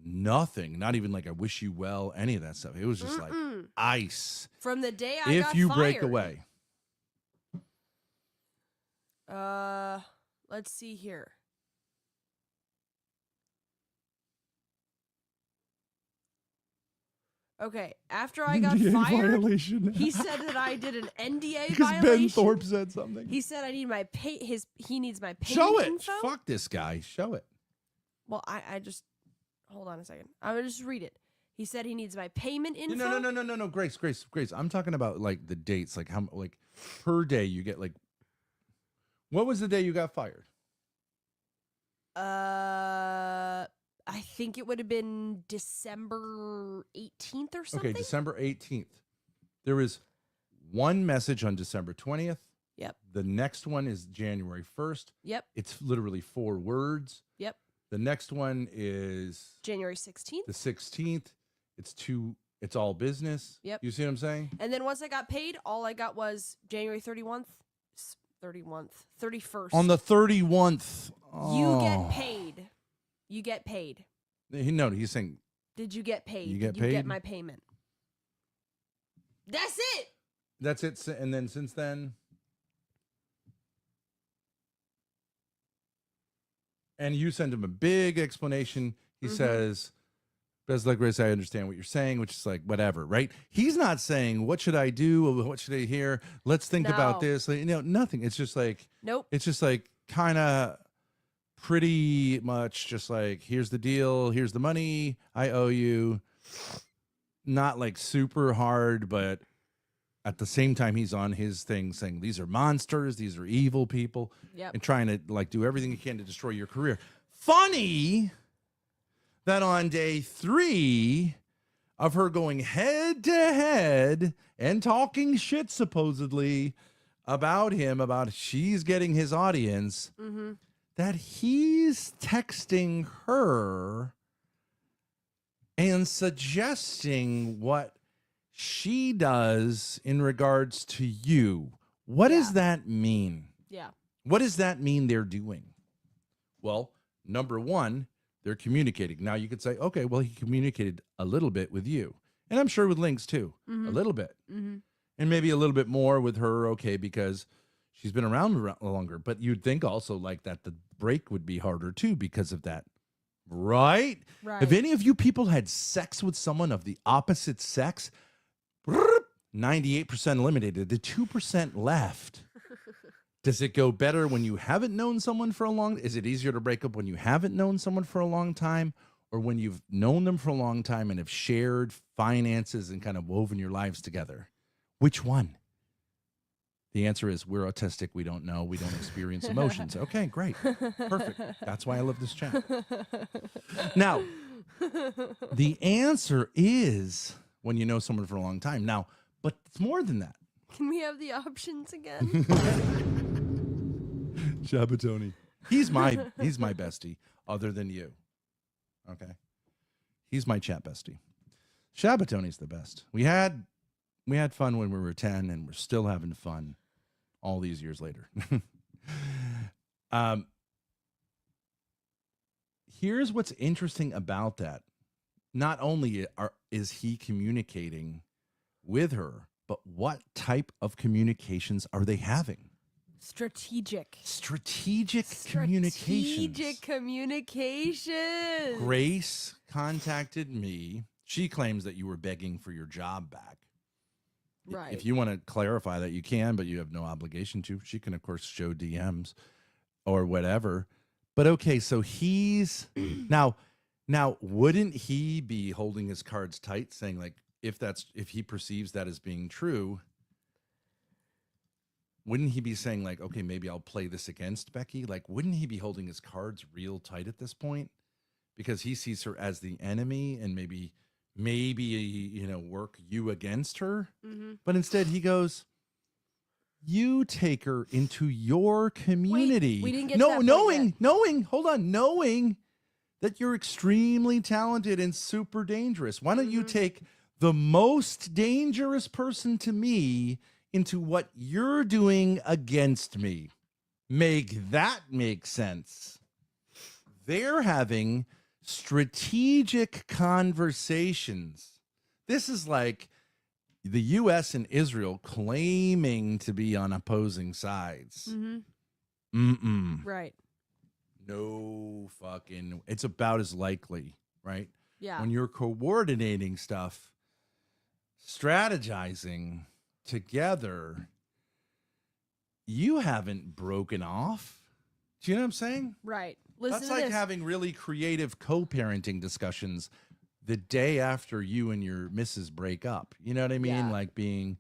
nothing. Not even like I wish you well. Any of that stuff. It was just like ice. From the day I If got you fired. break away. Let's see here. Okay, after I got NDA fired, violation. he said that I did an NDA Because violation. Ben Thorpe said something. He said I need my he needs my payment Show it. info. Fuck this guy. Show it. Well, I just hold on a second. I'm gonna just read it. He said he needs my payment info. No. Grace. I'm talking about like the dates, like how like per day you get like. What was the day you got fired? I think it would have been December 18th or something. Okay, December 18th. There was one message on December 20th. Yep. The next one is January 1st. Yep. It's literally 4 words. Yep. The next one is January 16th. the 16th. It's all business. Yep. You see what I'm saying? And then once I got paid, all I got was January 31st. On the 31th. You Oh. get paid. You get paid. No, he's saying Did you get paid? You get Did you paid? get my payment? That's it. that's it. And then since then. And you send him a big explanation. He says, best luck, Grace, I understand what you're saying, which is like, whatever, right? He's not saying, what should I do? What should I hear? Let's think about No. this. Like, nothing. It's just like, Nope. it's just like kind of pretty much just like, here's the deal. Here's the money I owe you. Not like super hard, but at the same time, he's on his thing saying, these are monsters. These are evil people. Yep. And trying to like do everything he can to destroy your career. Funny that on day 3 of her going head to head and talking shit supposedly about him, about she's getting his audience, that he's texting her and suggesting what she does in regards to you. What does that mean? Yeah. What does that mean they're doing? Well, number one, they're communicating. Now you could say, okay, well, he communicated a little bit with you. And I'm sure with Lynx too, a little bit. And maybe a little bit more with her, okay, because she's been around longer. But you'd think also like that the break would be harder too because of that. Right? Right. If any of you people had sex with someone of the opposite sex, 98% eliminated, the 2% left. Does it go better when you haven't known someone for a long time? Is it easier to break up when you haven't known someone for a long time or when you've known them for a long time and have shared finances and kind of woven your lives together? Which one? The answer is we're autistic. We don't know. We don't experience emotions. Okay, great. Perfect. That's why I love this chat. Now, the answer is when you know someone for a long time. Now, but it's more than that. Can we have the options again? Shabatoni. He's my bestie, other than you. Okay. He's my chat bestie. Shabatoni's the best. We had fun when we were 10, and we're still having fun all these years later. Here's what's interesting about that. Not only is he communicating with her, but what type of communications are they having? Strategic communications. Strategic communications. Grace contacted me. She claims that you were begging for your job back. Right. If you want to clarify that, you can, but you have no obligation to. She can, of course, show DMs or whatever. But okay, so he's now wouldn't he be holding his cards tight, saying like, if he perceives that as being true, wouldn't he be saying like, okay, maybe I'll play this against Becky? Like, wouldn't he be holding his cards real tight at this point? Because he sees her as the enemy and maybe, work you against her. Mm-hmm. But instead he goes, you take her into your community. Wait, we didn't get to that point yet. knowing that you're extremely talented and super dangerous. Why don't you take the most dangerous person to me into what you're doing against me? Make that make sense. They're having strategic conversations. This is like the U.S. and Israel claiming to be on opposing sides. Mm-hmm. Right. No fucking, it's about as likely, right? Yeah. When you're coordinating stuff, strategizing together, you haven't broken off. Do you know what I'm saying? Right. Listen That's to like this. having really creative co-parenting discussions the day after you and your missus break up. You know what I mean? Yeah. Like being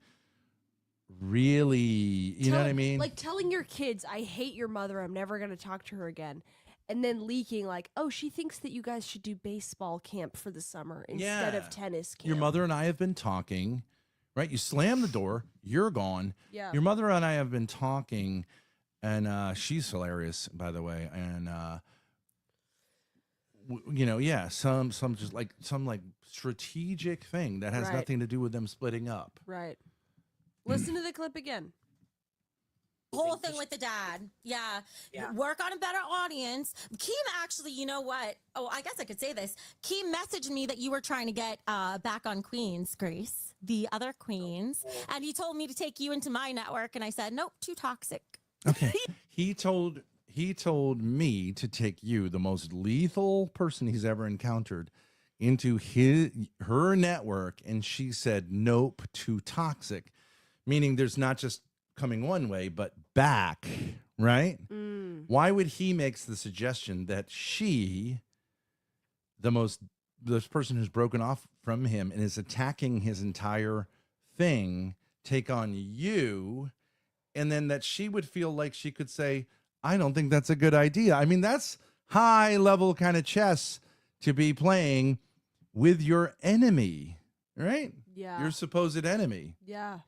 really, you know what I mean? Like telling your kids, I hate your mother, I'm never going to talk to her again. And then leaking like, oh, she thinks that you guys should do baseball camp for the summer instead of tennis camp. Your mother and I have been talking, right? You slam the door, you're gone. Yeah. Your mother and I have been talking, and she's hilarious, by the way. And, some just like some like strategic thing that has Right. nothing to do with them splitting up. Right. Listen to the clip again. Whole thing with the dad. Yeah. Work on a better audience. Keem actually, you know what? Oh, I guess I could say this. Keem messaged me that you were trying to get back on Queens, Grace, the other queens. And he told me to take you into my network. And I said, nope, too toxic. Okay. He told me to take you, the most lethal person he's ever encountered, into her network, and she said, nope, too toxic. Meaning there's not just coming one way, but back, right? Why would he make the suggestion that she, this person who's broken off from him and is attacking his entire thing, take on you, and then that she would feel like she could say, I don't think that's a good idea. I mean, that's high level kind of chess to be playing with your enemy, right? Yeah. Your supposed enemy. Yeah.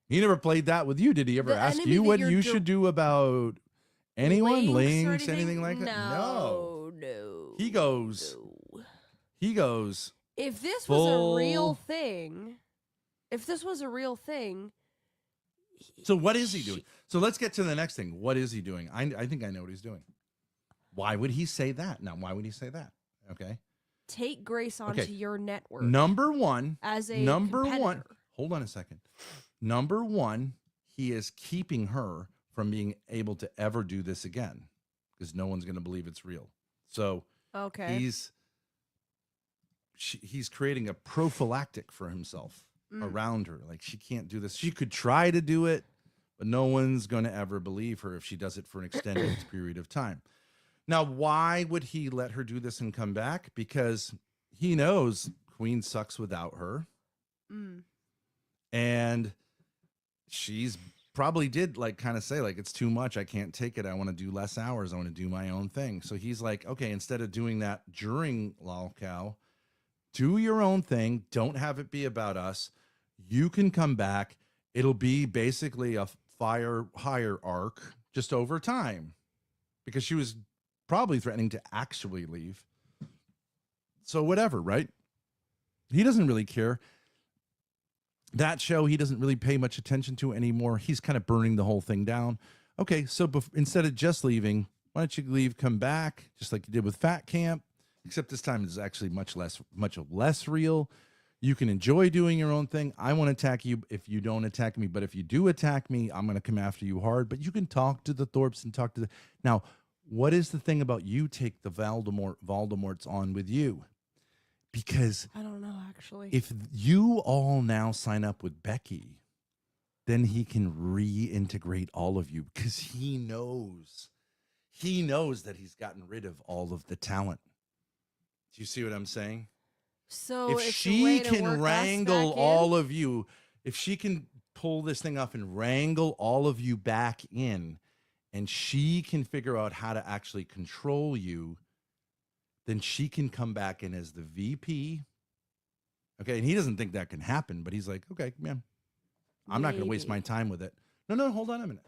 He never played that with you. Did he ever ask you what you should do about anyone, links, anything like that? No. He goes, if this was a real thing, so what is he doing? So let's get to the next thing. What is he doing? I think I know what he's doing. Why would he say that? Now, why would he say that? Okay. Take Grace onto your network. Number one. Competitor. Hold on a second. Number one, he is keeping her from being able to ever do this again because no one's going to believe it's real. So he's creating a prophylactic for himself around her. Like, she can't do this. She could try to do it, but no one's going to ever believe her if she does it for an extended period of time. Now, why would he let her do this and come back? Because he knows Queen sucks without her. And she's probably did like kind of say like, it's too much. I can't take it. I want to do less hours. I want to do my own thing. So he's like, okay, instead of doing that during lolcow do your own thing. Don't have it be about us. You can come back. It'll be basically a fire hire arc just over time, because she was probably threatening to actually leave. So whatever, right? He doesn't really care. That show, he doesn't really pay much attention to anymore. He's kind of burning the whole thing down. Okay, so instead of just leaving, why don't you leave, come back, just like you did with Fat Camp, except this time it's actually much less real. You can enjoy doing your own thing. I won't attack you if you don't attack me, but if you do attack me, I'm going to come after you hard. But you can talk to the Thorpes and talk to the... Now, what is the thing about you take the Voldemorts on with you? Because I don't know, actually. if you all now sign up with Becky, then he can reintegrate all of you, because he knows that he's gotten rid of all of the talent. Do you see what I'm saying? So If it's a she way to can work us wrangle back in? all of you, if she can pull this thing off and wrangle all of you back in, and she can figure out how to actually control you, then she can come back in as the VP. Okay, and he doesn't think that can happen, but he's like, okay, man, I'm not going to waste my Maybe. time with it. No, hold on a minute.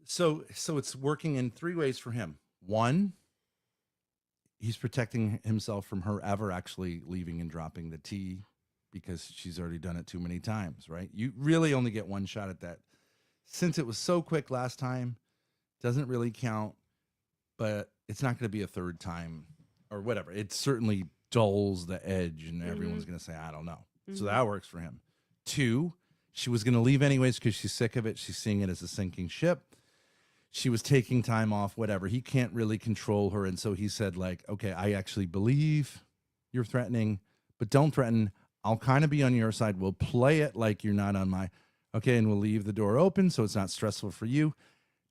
So it's working in three ways for him. One, he's protecting himself from her ever actually leaving and dropping the T, because she's already done it too many times, right? You really only get one shot at that. Since it was so quick last time, doesn't really count, but it's not going to be a third time or whatever. It certainly dulls the edge, and everyone's going to say, I don't know. So that works for him. Two, she was going to leave anyways because she's sick of it. She's seeing it as a sinking ship. She was taking time off, whatever. He can't really control her. And so he said, like, okay, I actually believe you're threatening, but don't threaten. I'll kind of be on your side. We'll play it like you're not on my... Okay, and we'll leave the door open so it's not stressful for you.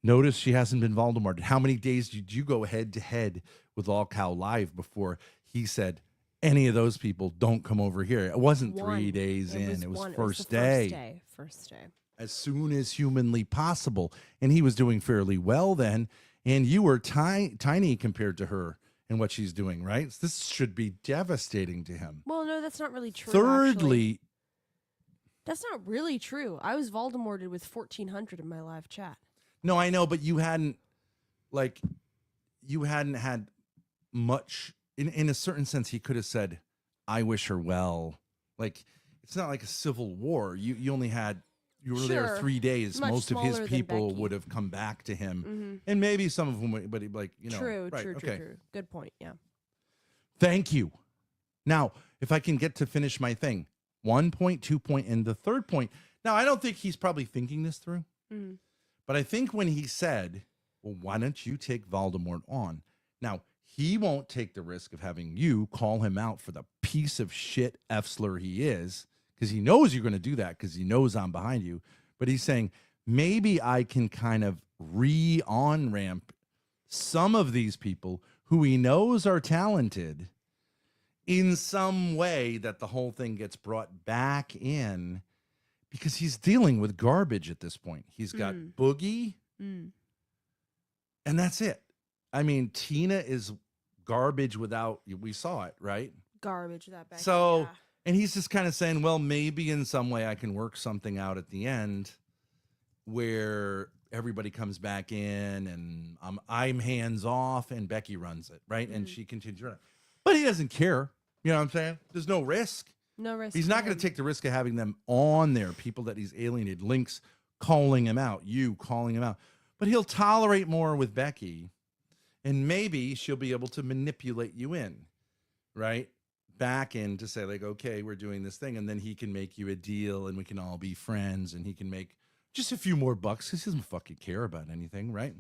Notice she hasn't been Voldemorted. How many days did you go head-to-head with All Cow Live before he said, any of those people don't come over here? It wasn't 3 days in. It was first day. First day. As soon as humanly possible. And he was doing fairly well then. And you were tiny compared to her and what she's doing, right? This should be devastating to him. Well, no, that's not really true. Thirdly, actually. That's not really true. I was Voldemorted with 1,400 in my live chat. no, I know, but you hadn't had much. In a certain sense, he could have said, I wish her well. Like, it's not like a civil war. You only had... You were there Sure. 3 days. Much Most of his smaller than people Becky. would have come back to him. Mm-hmm. And maybe some of them, but like, you know. True, right, true. Good point, yeah. Thank you. Now, if I can get to finish my thing, 1 point, 2 point, and the third point. Now, I don't think he's probably thinking this through, Mhm. but I think when he said, well, why don't you take Voldemort on? Now, he won't take the risk of having you call him out for the piece of shit F-slur he is, because he knows you're going to do that because he knows I'm behind you. But he's saying, maybe I can kind of on-ramp some of these people who he knows are talented in some way that the whole thing gets brought back in, because he's dealing with garbage at this point. He's got Boogie, Mm. and that's it. I mean, Tina is garbage without... We saw it, right? Garbage, that back. So... yeah. And he's just kind of saying, well, maybe in some way I can work something out at the end where everybody comes back in and I'm hands off and Becky runs it, right? And she continues running. But he doesn't care. You know what I'm saying? There's no risk. No risk. He's for not going him. to take the risk of having them on there, people that he's alienated, Link's calling him out, you calling him out. But he'll tolerate more with Becky, and maybe she'll be able to manipulate you in, right? Back in to say, like, okay, we're doing this thing, and then he can make you a deal and we can all be friends, and he can make just a few more bucks because he doesn't fucking care about anything, right?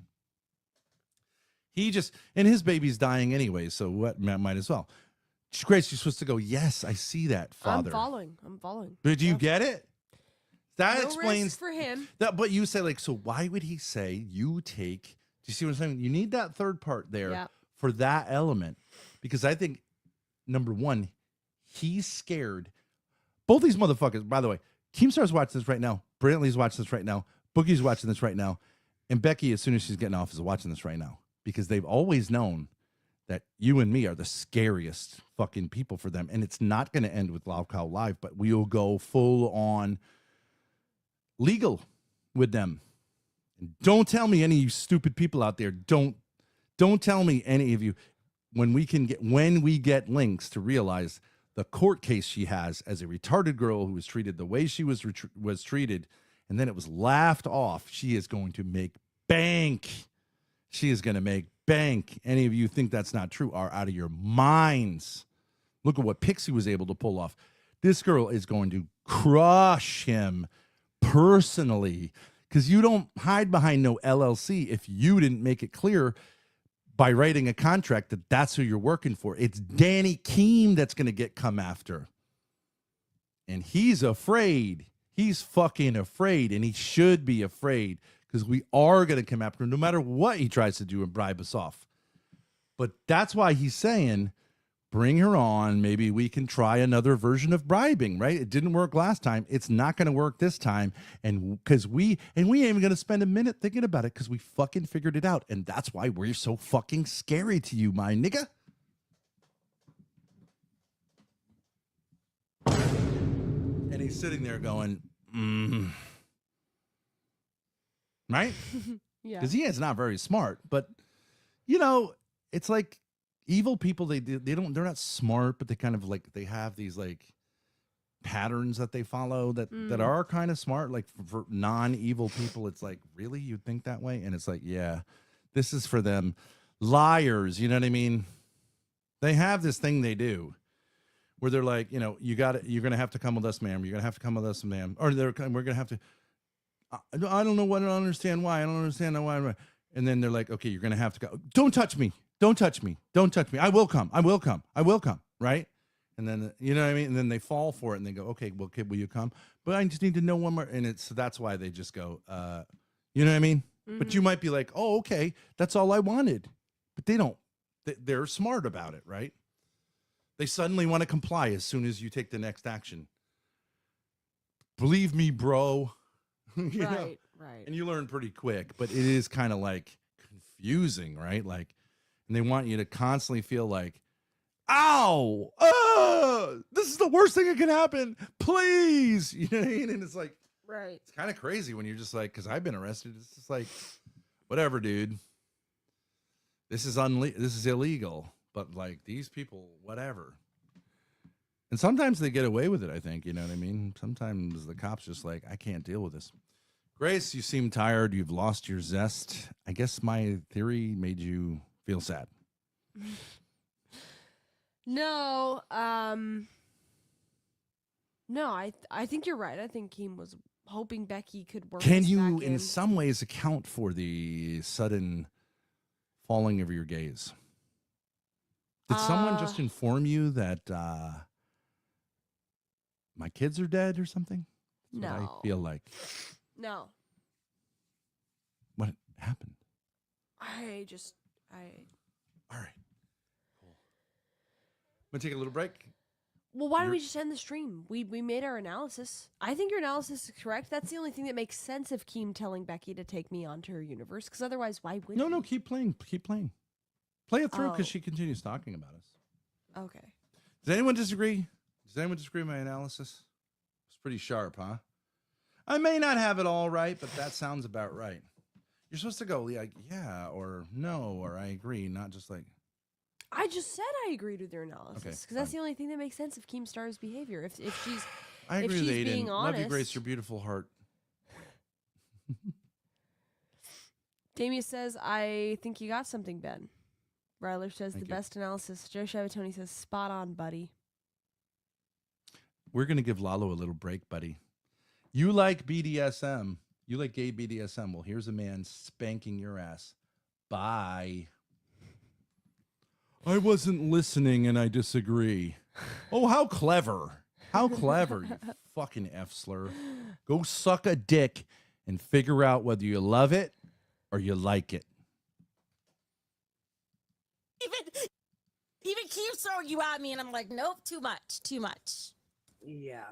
He just... And his baby's dying anyway, so what? Might as well. Grace, you're supposed to go, yes, I see that, Father. I'm following. But do you get it? That No explains risk for him. that. But you say, like, so why would he say you take... Do you see what I'm saying? You need that third part there Yeah. for that element, because I think, number one, he's scared. Both these motherfuckers, by the way, Keemstar's watching this right now. Brantley's watching this right now. Boogie's watching this right now. And Becky, as soon as she's getting off, is watching this right now, because they've always known that you and me are the scariest fucking people for them. And it's not going to end with Loud Cow Live, but we'll go full on legal with them. And don't tell me any of you stupid people out there, don't tell me any of you when we get links to realize the court case she has as a retarded girl who was treated the way she was treated, and then it was laughed off. She is going to make bank. She is going to make bank. Any of you think that's not true are out of your minds. Look at what Pixie was able to pull off. This girl is going to crush him personally, because you don't hide behind no LLC if you didn't make it clear by writing a contract that that's who you're working for. It's Danny Keem that's going to come after. And he's afraid. He's fucking afraid, and he should be afraid, because we are going to come after him no matter what he tries to do and bribe us off. But that's why he's saying, bring her on. Maybe we can try another version of bribing, right? It didn't work last time. It's not going to work this time. And because we ain't even going to spend a minute thinking about it, because we fucking figured it out. And that's why we're so fucking scary to you, my nigga. And he's sitting there going, right? Yeah. Because he is not very smart. But, you know, it's like evil people, they're not smart, but they kind of like, they have these like patterns that they follow that are kind of smart. Like for non-evil people, it's like, really? You think that way? And it's like, yeah, this is for them. Liars, you know what I mean? They have this thing they do where they're like, you know, you're going to have to come with us, ma'am. You're going to have to come with us, ma'am. Or we're going to have to, I don't know what, I don't understand why. I don't understand why. And then they're like, okay, you're going to have to go. Don't touch me. Don't touch me. Don't touch me. I will come. I will come. I will come. Right. And then, you know what I mean? And then they fall for it and they go, okay, well, kid, will you come? But I just need to know one more. And so that's why they just go, you know what I mean? Mm-hmm. But you might be like, oh, okay, that's all I wanted. But they don't, they're smart about it, right? They suddenly want to comply as soon as you take the next action. Believe me, bro. You know? Right. And you learn pretty quick, but it is kind of like confusing, right? Like, and they want you to constantly feel like, ow, this is the worst thing that can happen. Please. You know what I mean? And it's like, right. It's kind of crazy when you're just like, because I've been arrested. It's just like, whatever, dude. This is illegal. But like these people, whatever. And sometimes they get away with it, I think. You know what I mean? Sometimes the cops just like, I can't deal with this. Grace, you seem tired. You've lost your zest. I guess my theory made you feel sad. No, no, I think you're right. I think Keem was hoping Becky could work. Can us you, back in some ways, account for the sudden falling of your gaze? Did someone just inform you that my kids are dead or something? That's no, what I feel like. No. What happened? All right. Cool. I'm gonna take a little break. Well, why don't we just end the stream? We made our analysis. I think your analysis is correct. That's the only thing that makes sense of Keem telling Becky to take me onto her universe. Because otherwise, why would? No, keep playing. Play it through because Oh. she continues talking about us. Okay. Does anyone disagree? Does anyone disagree with my analysis? It's pretty sharp, huh? I may not have it all right, but that sounds about right. You're supposed to go like, yeah, or no, or I agree, not just like. I just said I agreed with your analysis because Okay, that's fine. the only thing that makes sense of Keemstar's behavior. If she's I agree if with she's Aiden. being honest, Love you, Grace, your beautiful heart. Damien says, I think you got something, Ben. Ryler says Thank the you. best analysis. Joe Shavatoni says spot on, buddy. We're gonna give Lalo a little break, buddy. You like BDSM. You like gay BDSM. Well, here's a man spanking your ass. Bye. I wasn't listening and I disagree. Oh, how clever. How clever, you fucking F-slur. Go suck a dick and figure out whether you love it or you like it. Even Keem's throwing you at me, and I'm like, nope, too much. Yeah.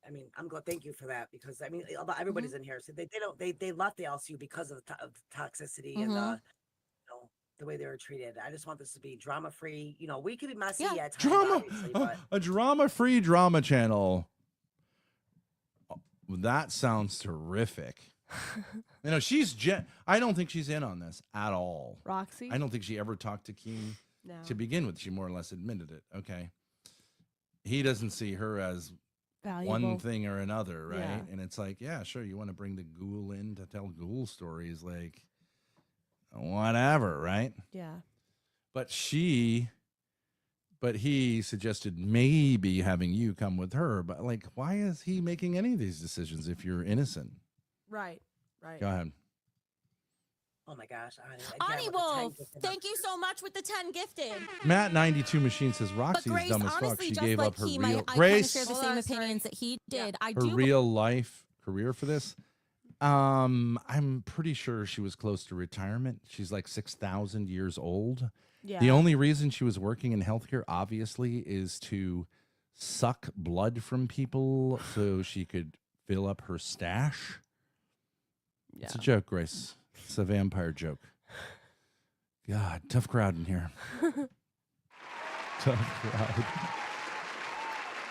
I mean, I'm glad. Thank you for that because I mean, everybody's in here, so they left the LCU because of the toxicity and the, the way they were treated. I just want this to be drama free. You know, we could be messy Yeah. at times, Drama, obviously, but a drama-free drama channel. That sounds terrific. You know, I don't think she's in on this at all. Roxy? I don't think she ever talked to Keem No. to begin with. She more or less admitted it. Okay. He doesn't see her as Valuable. one thing or another, right? Yeah. And it's like, yeah, sure, you want to bring the ghoul in to tell ghoul stories, like, whatever, right? Yeah. But he suggested maybe having you come with her. But, like, why is he making any of these decisions if you're innocent? Right. Right. Go ahead. oh my gosh, Ani, again, Ani with the Wolf, 10 gifted thank you numbers. so much with the 10 gifted. Matt92 Machine says But Roxy's Grace, dumb as fuck. honestly, She just gave like up her Keem, real I kind of Grace, share the Hold same on, opinions sorry. that he did. I her do real life career for this. I'm pretty sure she was close to retirement. She's like 6,000 years old. Yeah. The only reason she was working in healthcare, obviously, is to suck blood from people so she could fill up her stash. Yeah. It's a joke, Grace. It's a vampire joke. God, tough crowd in here. Tough crowd.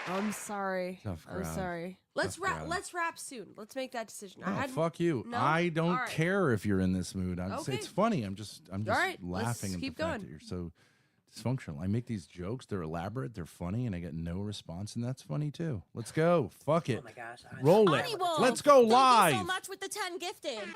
I'm sorry. Tough I'm crowd. sorry. Let's Tough wrap. crowd. Let's wrap soon. Let's make that decision. Oh, fuck you. No? I don't All right. care if you're in this mood. Okay. It's funny. I'm just right, let's laughing at the keep fact going. that you're so dysfunctional. I make these jokes. They're elaborate. They're funny, and I get no response, and that's funny too. Let's go. Fuck it. Oh my gosh, Ani. Roll it. Ani Wolf, Let's go thank live. you so much with the 10 gifted. Yeah.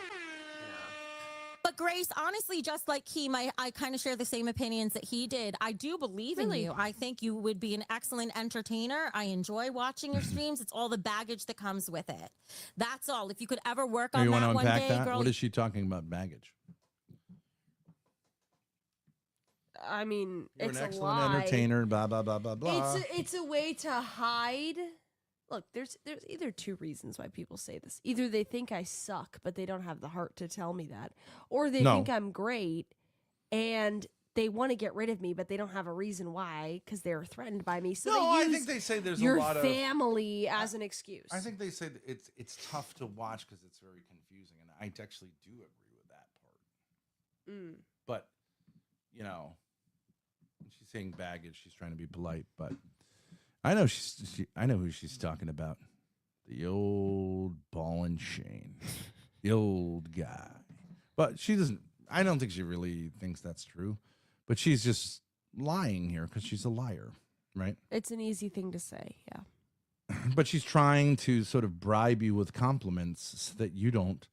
But Grace, honestly, just like Keem, I kind of share the same opinions that he did. I do believe in Really? you. I think you would be an excellent entertainer. I enjoy watching your streams. It's all the baggage that comes with it. That's all. If you could ever work Oh, on you want to that one unpack day, that? girl. What is she talking about? Baggage. I mean, You're it's an a excellent lie. entertainer. Blah blah blah blah blah. It's a way to hide. Look, there's either two reasons why people say this. Either they think I suck, but they don't have the heart to tell me that, or they No. think I'm great and they want to get rid of me, but they don't have a reason why because they're threatened by me. So no, they I use think they say there's your a lot of. family as an excuse. I think they say that it's tough to watch because it's very confusing, and I actually do agree with that part. Mm. But you know, when she's saying baggage, she's trying to be polite, but I know I know who she's talking about. The old ball and chain, the old guy. But she doesn't. I don't think she really thinks that's true. But she's just lying here because she's a liar, right? It's an easy thing to say, yeah. But she's trying to sort of bribe you with compliments so that you don't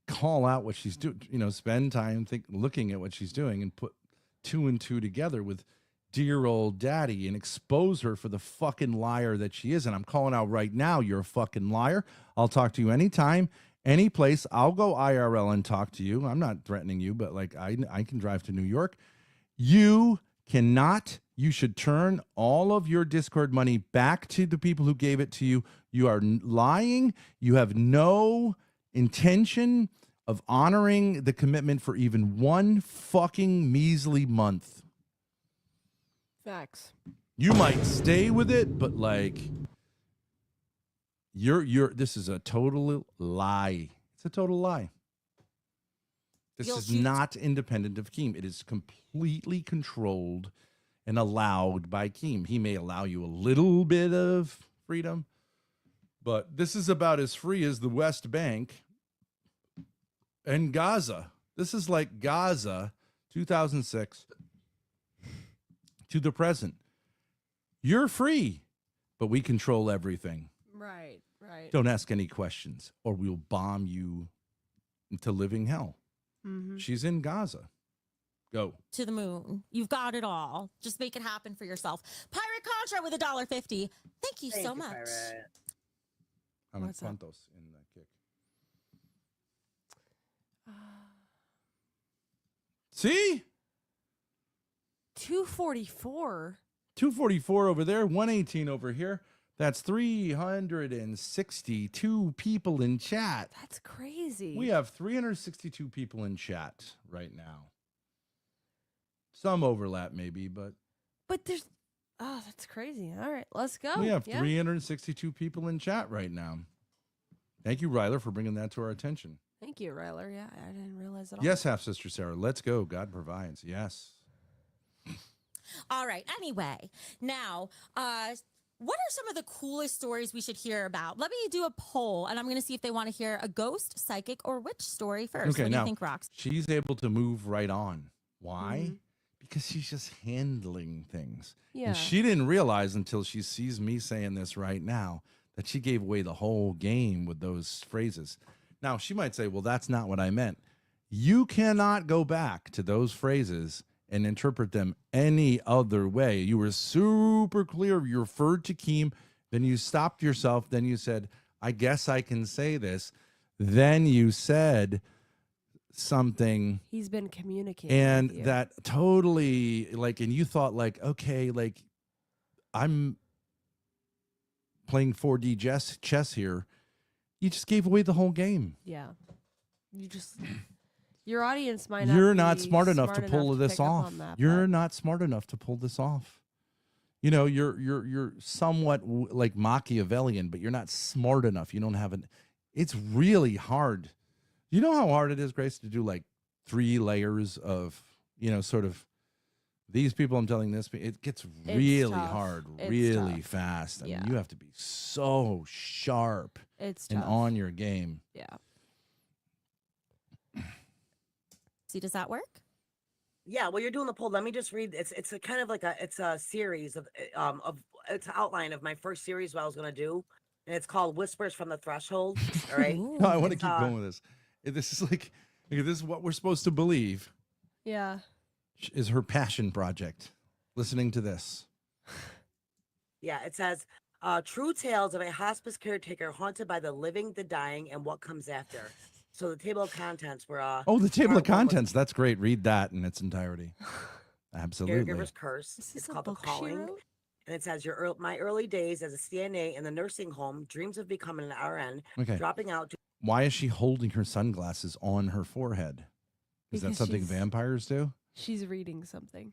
call out what she's doing. You know, spend time looking at what she's doing and put two and two together with dear old daddy and expose her for the fucking liar that she is. And I'm calling out right now, you're a fucking liar. I'll talk to you anytime, any place. I'll go IRL and talk to you. I'm not threatening you, but like I can drive to New York. You cannot. You should turn all of your Discord money back to the people who gave it to you. You are lying. You have no intention of honoring the commitment for even one fucking measly month. Facts. You might stay with it, but like this is a total lie. It's a total lie. This You'll is choose- not independent of Keem. It is completely controlled and allowed by Keem. He may allow you a little bit of freedom, but this is about as free as the West Bank and Gaza. This is like Gaza 2006 to the present. You're free, but we control everything. Right, right. Don't ask any questions or we'll bomb you into living hell. Mm-hmm. She's in Gaza. Go. To the moon. You've got it all. Just make it happen for yourself. Pirate Contra with $1.50. Thank you so much. Pirate. I'm in What's up? Santos in that kick. See? 244. 244 over there, 118 over here. That's 362 people in chat. That's crazy. We have 362 people in chat right now. Some overlap maybe, but But there's that's crazy. All right, let's go. we have Yeah. 362 people in chat right now. Thank you, Ryler, for bringing that to our attention. Thank you, Ryler. Yeah, I didn't realize at all. Yes, half sister Sarah. Let's go. God provides. Yes. All right. Anyway, now, what are some of the coolest stories we should hear about? Let me do a poll, and I'm going to see if they want to hear a ghost, psychic, or witch story first. Okay, What do now you think, Rox? she's able to move right on. Why? Because she's just handling things. Yeah. And she didn't realize until she sees me saying this right now that she gave away the whole game with those phrases. Now, she might say, well, that's not what I meant. You cannot go back to those phrases and interpret them any other way. You were super clear. You referred to Keem, then you stopped yourself. Then you said, I guess I can say this. Then you said something. He's been communicating. And with you. that totally, like, and you thought, like, okay, like, I'm playing 4D chess here. You just gave away the whole game. Yeah. You just. Your audience might not. You're not be smart enough to pull this pick up off. on that, You're but- not smart enough to pull this off. You know, you're somewhat like Machiavellian, but you're not smart enough. You don't have an. It's really hard. You know how hard it is, Grace, to do like 3 layers of, you know, sort of these people I'm telling this. It gets really tough. hard, It's really tough. fast. I mean, Yeah. you have to be so sharp It's and tough. on your game. Yeah. See, does that work? Yeah, well, you're doing the poll. Let me just read. It's a kind of like it's a series of it's an outline of my first series what I was gonna do, and it's called Whispers from the Threshold. All right. Ooh. No, I want to It's, keep going with this. This is like this is what we're supposed to believe Yeah. is her passion project. Listening to this. Yeah, it says true tales of a hospice caretaker haunted by the living, the dying, and what comes after. So the table of contents were Oh, the table of part one was contents. That's great. Read that in its entirety. Absolutely. Caregiver's Curse. Is this It's a called The book she Calling. wrote? And it says my early days as a CNA in the nursing home, dreams of becoming an RN, Okay. dropping out to Why is she holding her sunglasses on her forehead? Is that Because something she's- vampires do? She's reading something.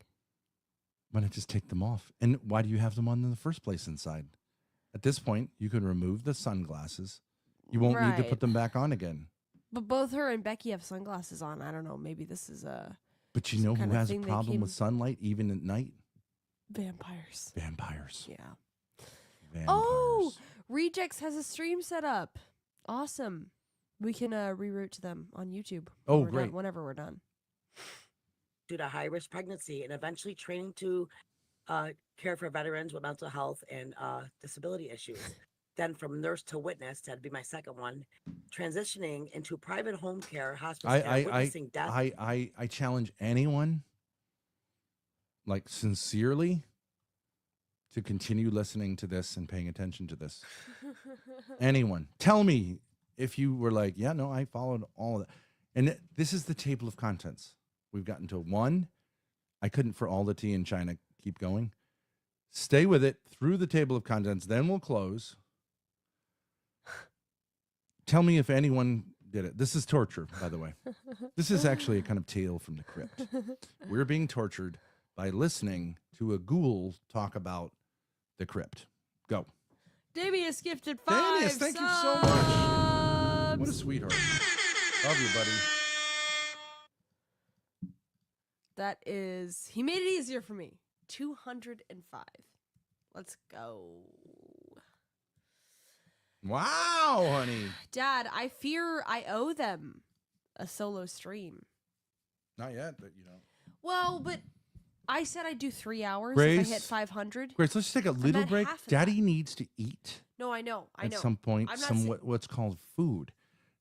Why not just take them off? And why do you have them on in the first place inside? At this point, you can remove the sunglasses. You won't need to Right. put them back on again. But both her and Becky have sunglasses on. I don't know. Maybe this is a But you Some know who kind of has a thing they problem with came- sunlight even at night? vampires. Vampires. Yeah. Vampires. Oh, Rejects has a stream set up. Awesome. We can reroute to them on YouTube. Oh, when we're done- great. whenever we're done. due to high risk pregnancy and eventually training to care for veterans with mental health and disability issues. Then from nurse to witness, that'd be my second one, transitioning into private home care, hospice care, witnessing death. I challenge anyone, like sincerely, to continue listening to this and paying attention to this. Anyone, tell me if you were like, yeah, no, I followed all of that. And this is the table of contents. We've gotten to 1. I couldn't for all the tea in China keep going. Stay with it through the table of contents. Then we'll close. Tell me if anyone did it. This is torture, by the way. This is actually a kind of tale from the crypt. We're being tortured by listening to a ghoul talk about the crypt. Go. Damius gifted 5 Damius, thank you so much. subs. What a sweetheart. Love you, buddy. That is, he made it easier for me. 205. Let's go. Wow, honey. Dad, I fear I owe them a solo stream. Not yet, but you know. Well, but I said I'd do 3 hours if Grace? I hit 500. Grace, let's take a little at break. half of Daddy that. needs to eat No, I know. I at know. some point I'm not some sa- what's called food.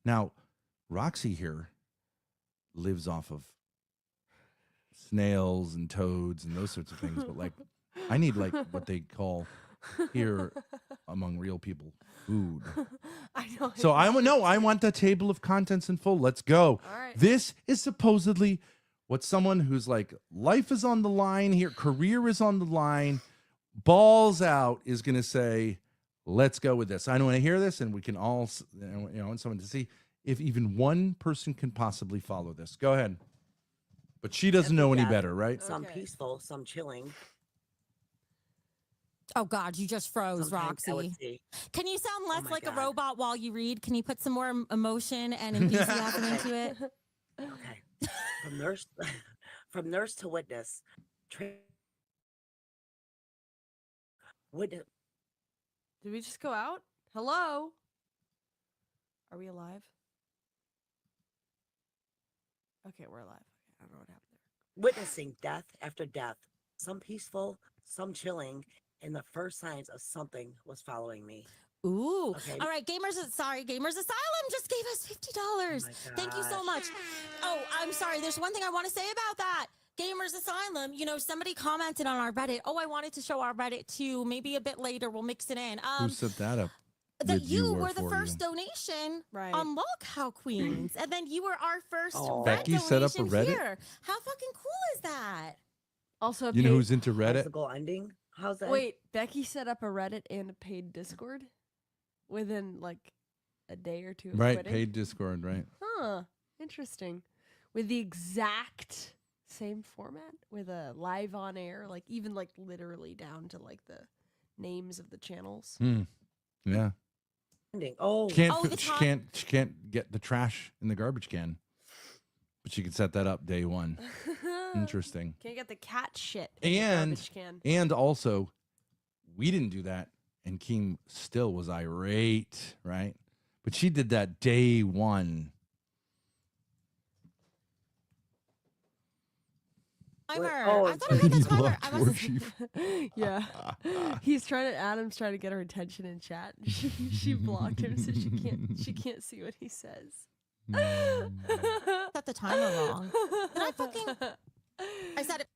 Now, Roxy here lives off of snails and toads and those sorts of things, but like I need like what they call here among real people food. I know. So I want the table of contents in full. Let's go. All right. This is supposedly what someone who's like life is on the line here, career is on the line, balls out is going to say, let's go with this. I want to hear this, and we can all, I want someone to see if even one person can possibly follow this. Go ahead. But she doesn't know any Yeah. better, right? Some Okay. peaceful, some chilling. Oh God, you just froze, Sometimes I would Roxy. see. Can you sound less my like a God. robot while you read? Can you put some more emotion and enthusiasm into it? Okay. From nurse, from nurse to witness. Tra- witness. Did we just go out? Hello? Are we alive? Okay, we're alive. Okay, I don't know what happened there. Witnessing death after death, some peaceful, some chilling, and the first signs of something was following me. Ooh. Okay. All right, Gamers Asylum just gave us $50. Oh my Thank you so gosh. much. Oh, I'm sorry. There's one thing I want to say about that. Gamers Asylum, you know, somebody commented on our Reddit. Oh, I wanted to show our Reddit too. Maybe a bit later. We'll mix it in. Who set that up? That with you or were the for first you? donation Right. on Log How Queens. And then you were our first Oh. Red Becky set up a donation Reddit? here. How fucking cool is that? Also, a You know paid- who's into How's Reddit? the goal ending? How's that? Wait, Becky set up a Reddit and a paid Discord within like a day or two of Right, quitting? paid Discord, right? Huh. Interesting. With the exact same format, with a live on air, like even like literally down to like the names of the channels. Yeah. Ending. Oh, Can't Oh, the she time- can't get the trash in the garbage can. But she can set that up day one. Interesting. Can't get the cat shit in And the garbage can. and also we didn't do that and Keem still was irate, right? But she did that day one. Timer. Oh, I thought I had the You timer. love I to must worship. Yeah. Adam's trying to get her attention in chat. She blocked him so she can't see what he says. set the timer wrong. Did I fucking? I said it.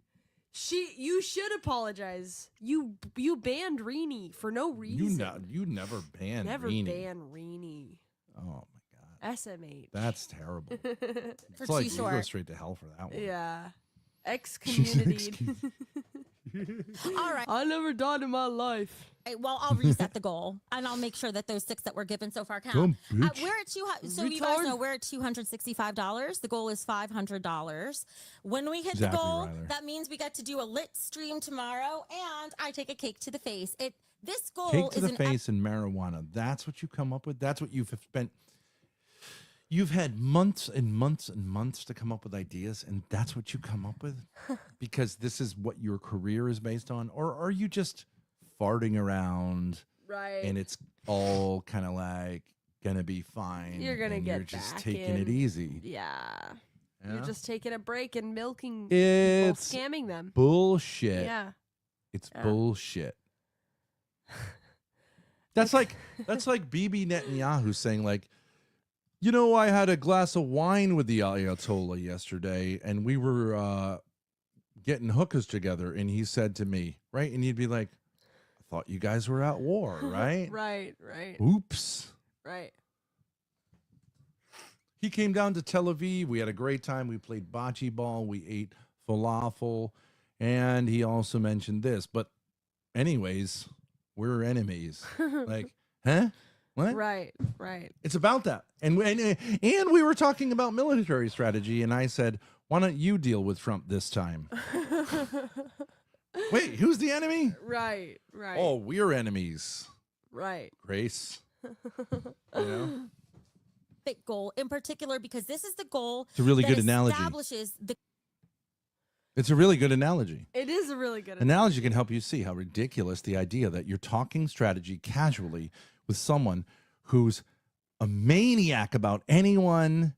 You should apologize. You banned Reenie for no reason. You never banned Never Reenie. ban Reenie. Oh my god. SMH. That's terrible. For It's like too you go short. straight to hell for that one. Yeah. She's Excommunity. All right. I never died in my life. Well, I'll reset the goal, and I'll make sure that those 6 that were given so far count. Dumb bitch. We're at so you guys Retard. know we're at $265. The goal is $500. When we hit Exactly, the goal, Ryler. that means we get to do a lit stream tomorrow, and I take a cake to the face. This goal Cake to is the an face and marijuana. That's what you come up with. That's what you've spent. You've had months and months and months to come up with ideas, and that's what you come up with because this is what your career is based on. Or are you just farting around Right. and it's all kind of like gonna be fine? You're gonna and get you're just back taking it in. easy. Yeah. Yeah? You're just taking a break and milking people, It's scamming them. bullshit. Yeah. It's Yeah. bullshit. That's like Bibi Netanyahu saying like, you know, I had a glass of wine with the Ayatollah yesterday, and we were getting hookahs together, and he said to me, right, and you'd be like, I thought you guys were at war, right? Right. Oops. Right. He came down to Tel Aviv. We had a great time. We played bocce ball. We ate falafel, and he also mentioned this. But anyways, we're enemies. Like, huh? What? Right. It's about that. And we were talking about military strategy, and I said, why don't you deal with Trump this time? Wait, who's the enemy? Right. Oh, we're enemies. Right. Grace. You know? big goal in particular because this is the goal It's a really that good analogy. establishes the It's a really good analogy. It is a really good Analogy can help you see how ridiculous the idea that you're talking strategy casually with someone who's a maniac about anyone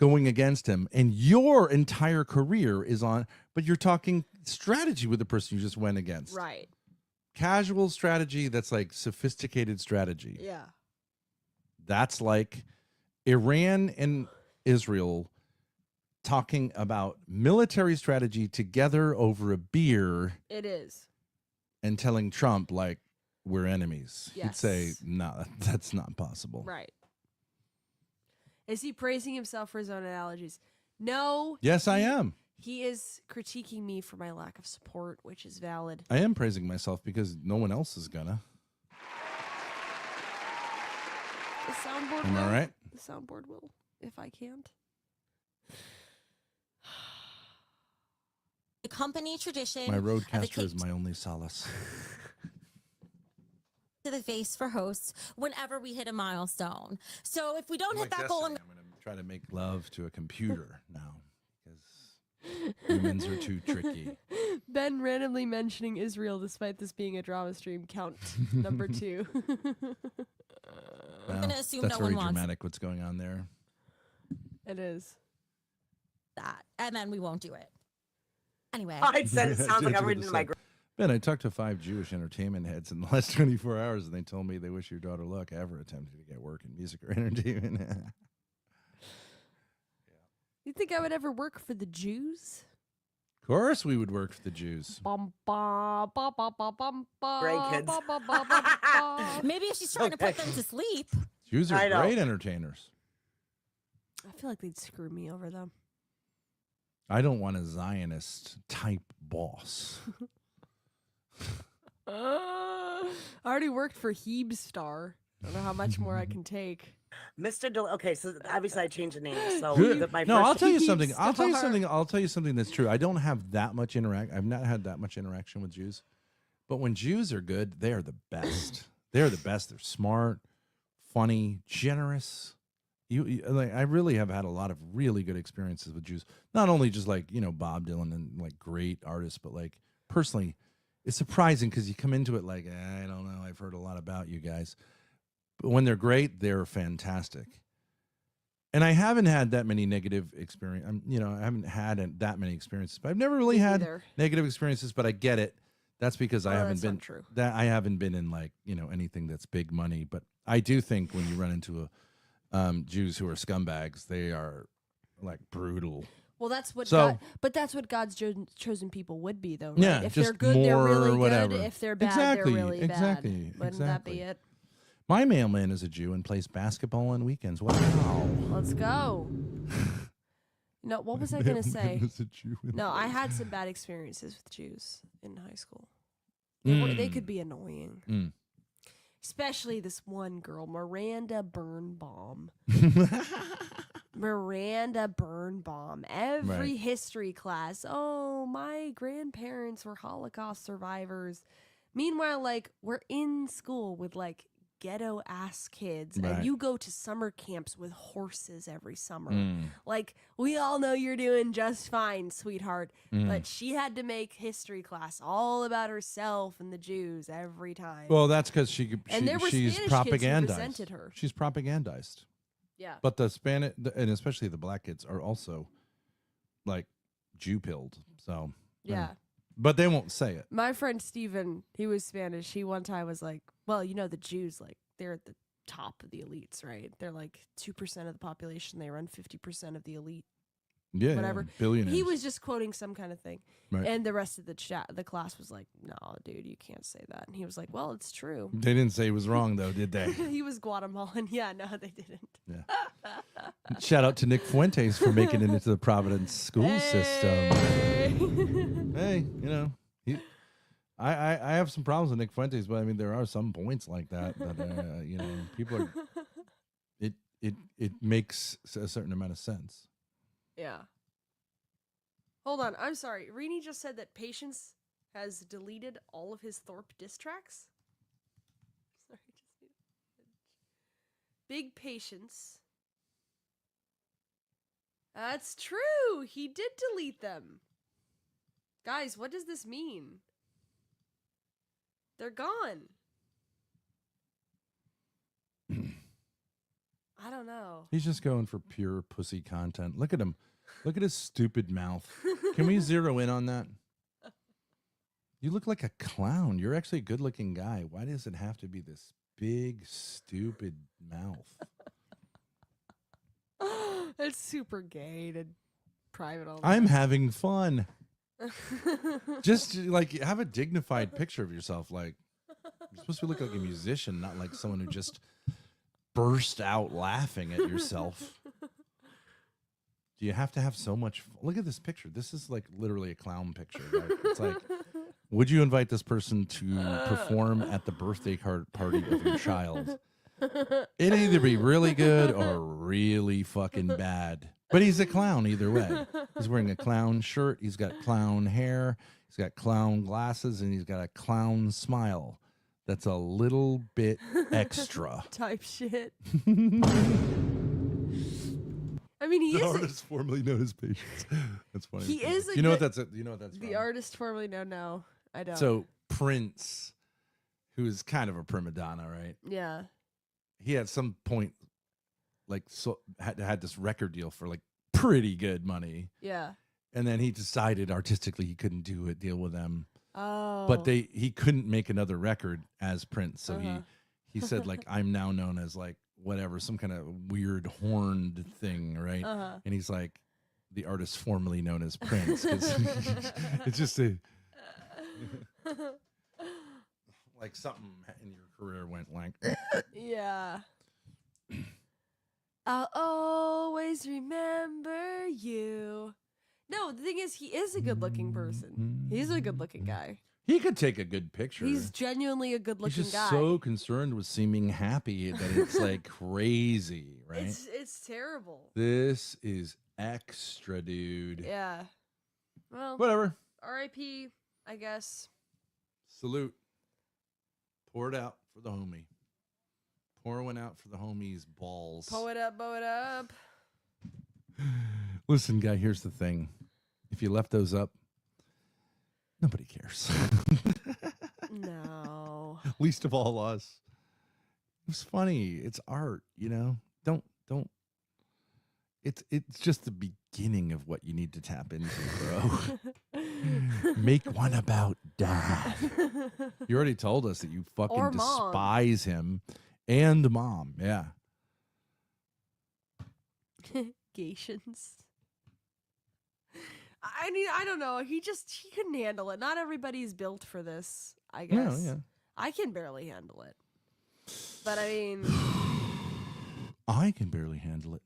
going against him, and your entire career is on, but you're talking strategy with the person you just went against. Right. Casual strategy, that's like sophisticated strategy. Yeah. That's like Iran and Israel talking about military strategy together over a beer It is. and telling Trump, like, we're enemies. He'd Yes. say, no, that's not possible. Right. Is he praising himself for his own analogies? No. Yes, I am. He is critiquing me for my lack of support, which is valid. I am praising myself because no one else is gonna. The soundboard Am will. I right? The soundboard will, if I can't. company tradition. My of the roadcaster is cake- my only solace. to the face for hosts whenever we hit a milestone. So if we don't hit that goal, I'm going to try to make love to a computer now because humans are too tricky. Ben randomly mentioning Israel despite this being a drama stream. Count number 2. Well, gonna assume that's no one very wants dramatic what's going on there. It is. that, and then we won't do it. Anyway. I said it sounds like I'm reading my. Ben, I talked to 5 Jewish entertainment heads in the last 24 hours, and they told me they wish your daughter luck ever attempted to get work in music or entertainment. You think I would ever work for the Jews? Of course, we would work for the Jews. Bum, ba, ba, ba, ba, bum, ba, Grandkids. ba, ba, ba, ba, ba. Maybe if she's trying to put them to sleep. Jews I are know. great entertainers. I feel like they'd screw me over them. I don't want a Zionist type boss. I already worked for Heebstar. I don't know how much more I can take. Mr. Okay, so obviously I changed the name. So my No, I'll first tell you something. Keeps I'll tell you star. something. I'll tell you something that's true. I don't have that much I've not had that much interaction with Jews, but when Jews are good, they are the best. They're the best. They're smart, funny, generous. Like, I really have had a lot of really good experiences with Jews. Not only just like Bob Dylan and like great artists, but like personally, it's surprising because you come into it like I don't know. I've heard a lot about you guys, but when they're great, they're fantastic. And I haven't had that many negative experience. I haven't had that many experiences. But I've never really Me had neither. negative experiences. But I get it. That's because I haven't That's been not true. that I haven't been in like anything that's big money. But I do think when you run into Jews who are scumbags, they are like brutal. Well, that's what. So- but that's what God's chosen people would be, though. Right? Yeah, if just they're good, they're more really whatever. good. If they're bad, Exactly, they're really exactly, bad. Wouldn't that be exactly. it? My mailman is a Jew and plays basketball on weekends. Wow. Let's go. No, what was I gonna say? Is a Jew and No, I had some bad experiences with Jews in high school. They could be annoying. Mm. Especially this one girl, Miranda Birnbaum. Miranda Birnbaum. Every Right. history class. Oh, my grandparents were Holocaust survivors. Meanwhile, like, we're in school with like ghetto ass kids, Right. and you go to summer camps with horses every summer. Mm. Like, we all know you're doing just fine, sweetheart. Mm. But she had to make history class all about herself and the Jews every time. Well, that's because she's Spanish kids who propagandized. resented her. She's propagandized. Yeah. But the Spanish and especially the black kids are also like Jew pilled. So Yeah. but they won't say it. My friend Steven, he was Spanish. He one time was like, well, the Jews, like, they're at the top of the elites, right? They're like 2% of the population. They run 50% of the elite. Yeah, Whatever. billionaires. He was just quoting some kind of thing. Right. And the rest of the class was like, no, dude, you can't say that. And he was like, well, it's true. They didn't say he was wrong though, did they? He was Guatemalan. Yeah, no, they didn't. Yeah. Shout out to Nick Fuentes for making it into the Providence school system. Hey, I have some problems with Nick Fuentes, but I mean there are some points like that people are. It makes a certain amount of sense. Yeah. Hold on. I'm sorry. Rini just said that Patience has deleted all of his Thorpe diss tracks. Sorry. Big Patience. That's true. He did delete them. Guys, what does this mean? They're gone. I don't know. He's just going for pure pussy content. Look at him. Look at his stupid mouth. Can we zero in on that? You look like a clown. You're actually a good-looking guy. Why does it have to be this big, stupid mouth? It's super gay to private all I'm that. having fun. Just like have a dignified picture of yourself. Like you're supposed to look like a musician, not like someone who just burst out laughing at yourself. Do you have to have so much fun? Look at this picture. This is like literally a clown picture. Right? It's like, would you invite this person to perform at the birthday party of your child? It'd either be really good or really fucking bad. But he's a clown either way. He's wearing a clown shirt. He's got clown hair. He's got clown glasses, and he's got a clown smile. that's a little bit extra. Type shit. I mean, he The is artist formerly known as Patience. That's funny. he is a You know what good- that's? You know what that's? the from? artist formerly known. No, I don't. So Prince, who is kind of a prima donna, right? yeah. He at some point, like, had this record deal for like pretty good money, Yeah. and then he decided artistically he couldn't do a deal with them. Oh. But he couldn't make another record as Prince, so Uh-huh. he said like, I'm now known as like whatever, some kind of weird horned thing, right? Uh-huh. And he's like the artist formerly known as Prince. 'Cause it's just a like something in your career went like Yeah. I'll always remember you. No, the thing is, he is a good-looking person. He's a good-looking guy. he could take a good picture. He's genuinely a He's good-looking just guy. so concerned with seeming happy that it's like crazy, right? It's terrible. This is extra, dude. Yeah. Well, Whatever. R.I.P. I guess. Salute. Pour it out for the homie. Pour one out for the homie's balls. Bow it up, bow it up. Listen, guy, here's the thing. If you left those up, nobody cares. No. Least of all us. It was funny. It's art, you know? Don't. It's just the beginning of what you need to tap into, bro. Make one about dad. You already told us that you fucking Or mom. despise him and mom. Yeah. Gations. I mean, I don't know. He couldn't handle it. Not everybody's built for this, I guess. Yeah. I can barely handle it. But I mean, I can barely handle it.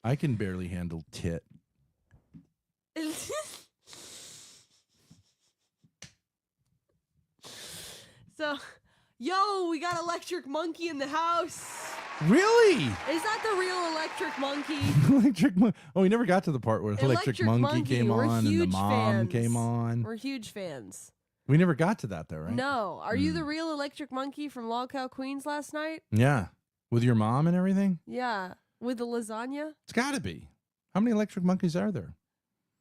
I can barely handle tit. so, yo, we got Electric Monkey in the house. Really? Is that the real Electric Monkey? Electric Monkey. Oh, we never got to the part where Electric Monkey came We're on and the huge mom fans. came on. We're huge fans. We never got to that though, right? No. Are you the real Electric Monkey from Log Cow Queens last night? Yeah. With your mom and everything? Yeah. With the lasagna? It's got to be. How many electric monkeys are there?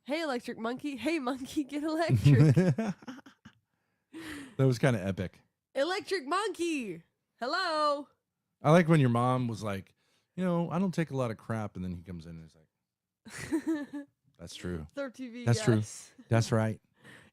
Hey, Electric Monkey. Hey, Monkey, get electric. That was kind of epic. Electric Monkey. Hello. I like when your mom was like, you know, I don't take a lot of crap. And then he comes in and he's like, that's true. Third TV. That's true. yes. That's right.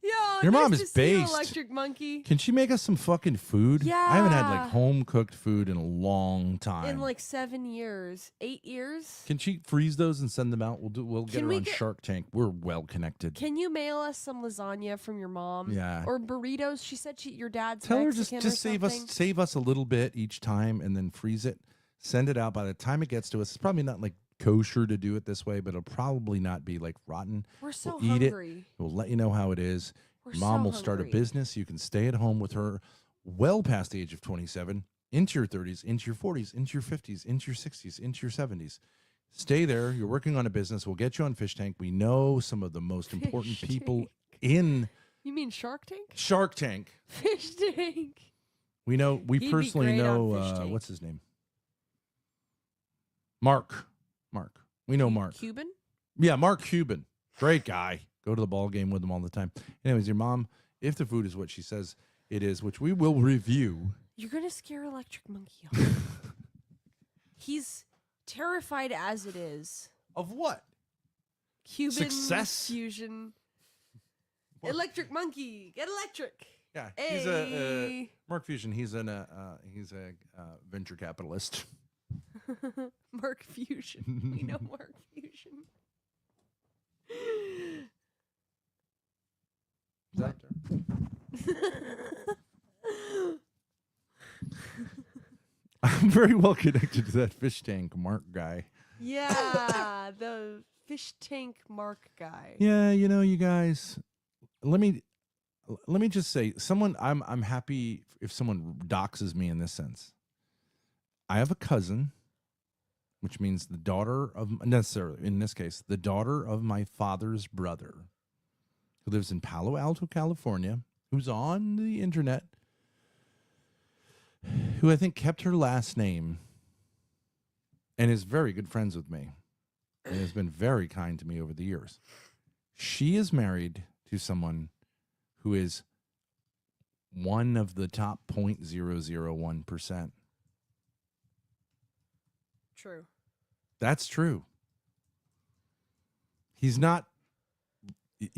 Yo, Your nice mom to is see you, based. Electric Monkey. Can she make us some fucking food? I haven't had like Yeah. home cooked food in a long time. In like 7 years, 8 years. Can she freeze those and send them out? We'll get Can her we on get- Shark Tank. We're well connected. Can you mail us some lasagna from your mom? Yeah. Or burritos? She said your dad's Tell her Mexican or just save us a little bit each time and then freeze it. Send it out. By the time it gets to us, it's probably not like kosher to do it this way, but it'll probably not be like rotten. We're so We'll eat hungry. it. We'll let you know how it is. We're Mom so will start a hungry. business. You can stay at home with her well past the age of 27, into your 30s, into your 40s, into your 50s, into your 60s, into your 70s. Stay there. You're working on a business. We'll get you on Fish Tank. We know some of the most important Fish people Tank. in You mean Shark Tank? Shark Tank. Fish Tank. We know. We He'd be personally great on know. Fish Tank. What's his name? Mark. We know Mark. Cuban? Yeah, Mark Cuban. Great guy. Go to the ball game with him all the time. Anyways, your mom, if the food is what she says it is, which we will review. You're going to scare Electric Monkey off. He's terrified as it is. Of what? Cuban Success? fusion. What? Electric Monkey, get electric. Yeah, Hey. he's a Mark Fusion. He's a venture capitalist. Mark Fusion. We know Mark Fusion. Is that I'm very well connected to that Fish Tank Mark guy. Yeah, the Fish Tank Mark guy. Yeah, you know, you guys. Let me just say, I'm happy if someone doxes me in this sense. I have a cousin, which means the daughter of, necessarily in this case, the daughter of my father's brother, who lives in Palo Alto, California, who's on the internet, who I think kept her last name and is very good friends with me and has been very kind to me over the years. She is married to someone who is one of the top 0.001%. True. That's true. He's not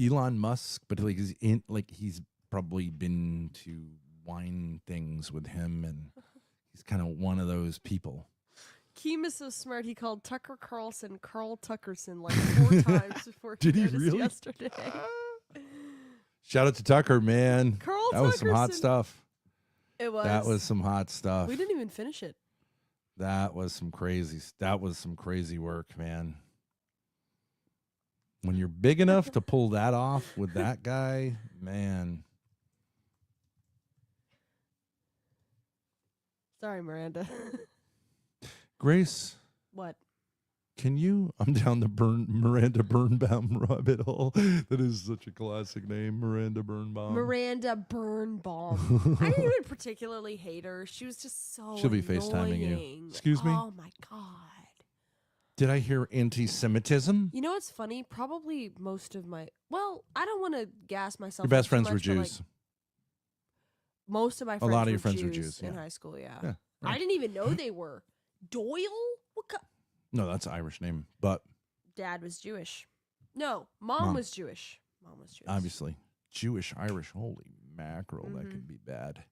Elon Musk, but he's probably been to wine things with him, and he's kind of one of those people. Keem is so smart. He called Tucker Carlson Carl Tuckerson like 4 times before. Did he noticed really? Yesterday. Shout out to Tucker, man. Carl That was some hot Tuckerson. stuff. It was. That was some hot stuff. We didn't even finish it. That was some crazy work, man. When you're big enough to pull that off with that guy, man. Sorry, Miranda. Grace, What? can you? I'm down the Miranda Birnbaum rabbit hole. That is such a classic name, Miranda Birnbaum. Miranda Birnbaum. I didn't even particularly hate her. She was just so She'll be annoying. FaceTiming you. Excuse me? Oh my god. Did I hear anti-Semitism? You know what's funny? Probably most of my I don't want to gas myself. Your best up too friends were much, but, Jews. Most of my A friends lot of were your friends Jews were Jews, in yeah. high school, yeah. Yeah, right. I didn't even know they were. Doyle? No, that's an Irish name, but Dad was Jewish. No, Mom was Jewish. Mom was Jewish. obviously Jewish, Irish. Holy mackerel, that Mhm. could be bad.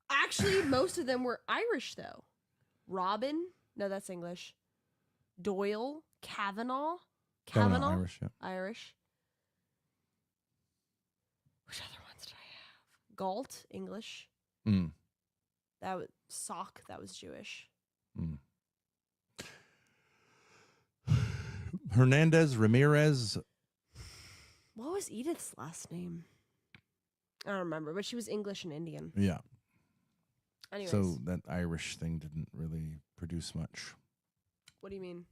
Actually, most of them were Irish, though. Robin? No, that's English. Doyle? Kavanaugh? Irish? Yeah. Irish. Which other ones did I have? Galt? English. Mm. That was Sock. That was Jewish. Mm. Hernandez, Ramirez. What was Edith's last name? I don't remember, but she was English and Indian. Yeah. Anyways, So that Irish thing didn't really produce much. what do you mean?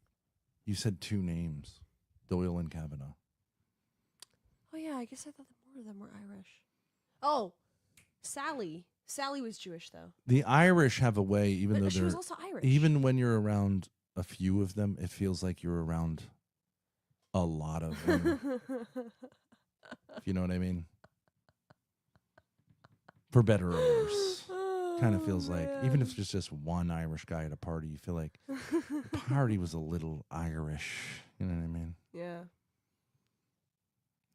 You said 2 names, Doyle and Kavanaugh. Oh yeah, I guess I thought that more of them were Irish. Oh, Sally. Sally was Jewish though. The Irish have a way, even But though she was they're also Irish. even when you're around a few of them, it feels like you're around a lot of them. If you know what I mean. For better or worse. Kind of feels like, even if it's just one Irish guy at a party, you feel like the party was a little Irish. You know what I mean? Yeah.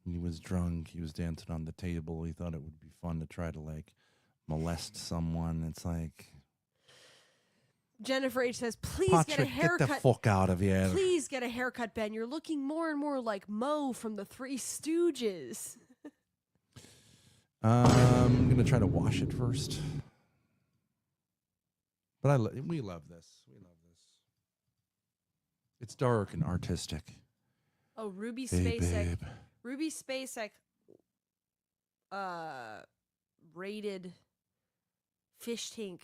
He was drunk. He was dancing on the table. He thought it would be fun to try to molest someone. It's like, Jennifer H says, "Please Patrick, get a haircut. get the fuck out of here." Please get a haircut, Ben. You're looking more and more like Mo from the Three Stooges." I'm gonna try to wash it first. But we love this. We love this. It's dark and artistic. Oh, Ruby Hey, Spacek. babe. Ruby Spacek rated Fish Tank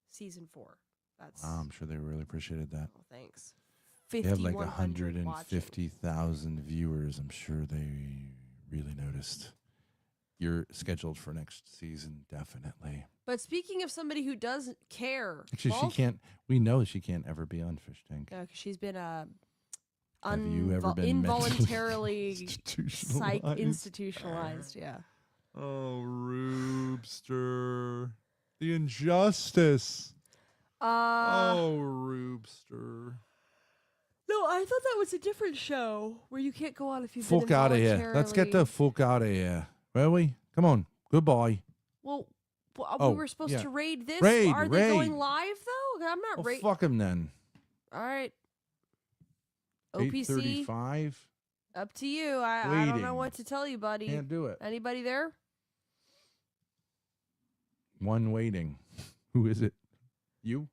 season 4. That's Wow, I'm sure they really appreciated that. oh, thanks. They have like 5,100 watching. 150,000 viewers. I'm sure they really noticed. You're scheduled for next season, definitely. But speaking of somebody who doesn't care, Actually, she can't. We know she can't ever be on Fish Tank. No, 'cause she's been Have you ever been involuntarily institutionalized? institutionalized. Yeah. Oh, Roobster. The injustice. Oh, Roobster. No, I thought that was a different show where you can't go out if you've Fuck been out of here. Let's get the involuntarily- fuck out of here. Will we? Come on. Goodbye. Well, Oh, we were supposed yeah. to raid this. Raid, Are they going raid. live though? I'm not Well, raid. fuck him then. All right. OPC, 8:35. up to you. I don't know Waiting. what to tell you, buddy. Can't do it. Anybody there? One waiting. Who is it? You?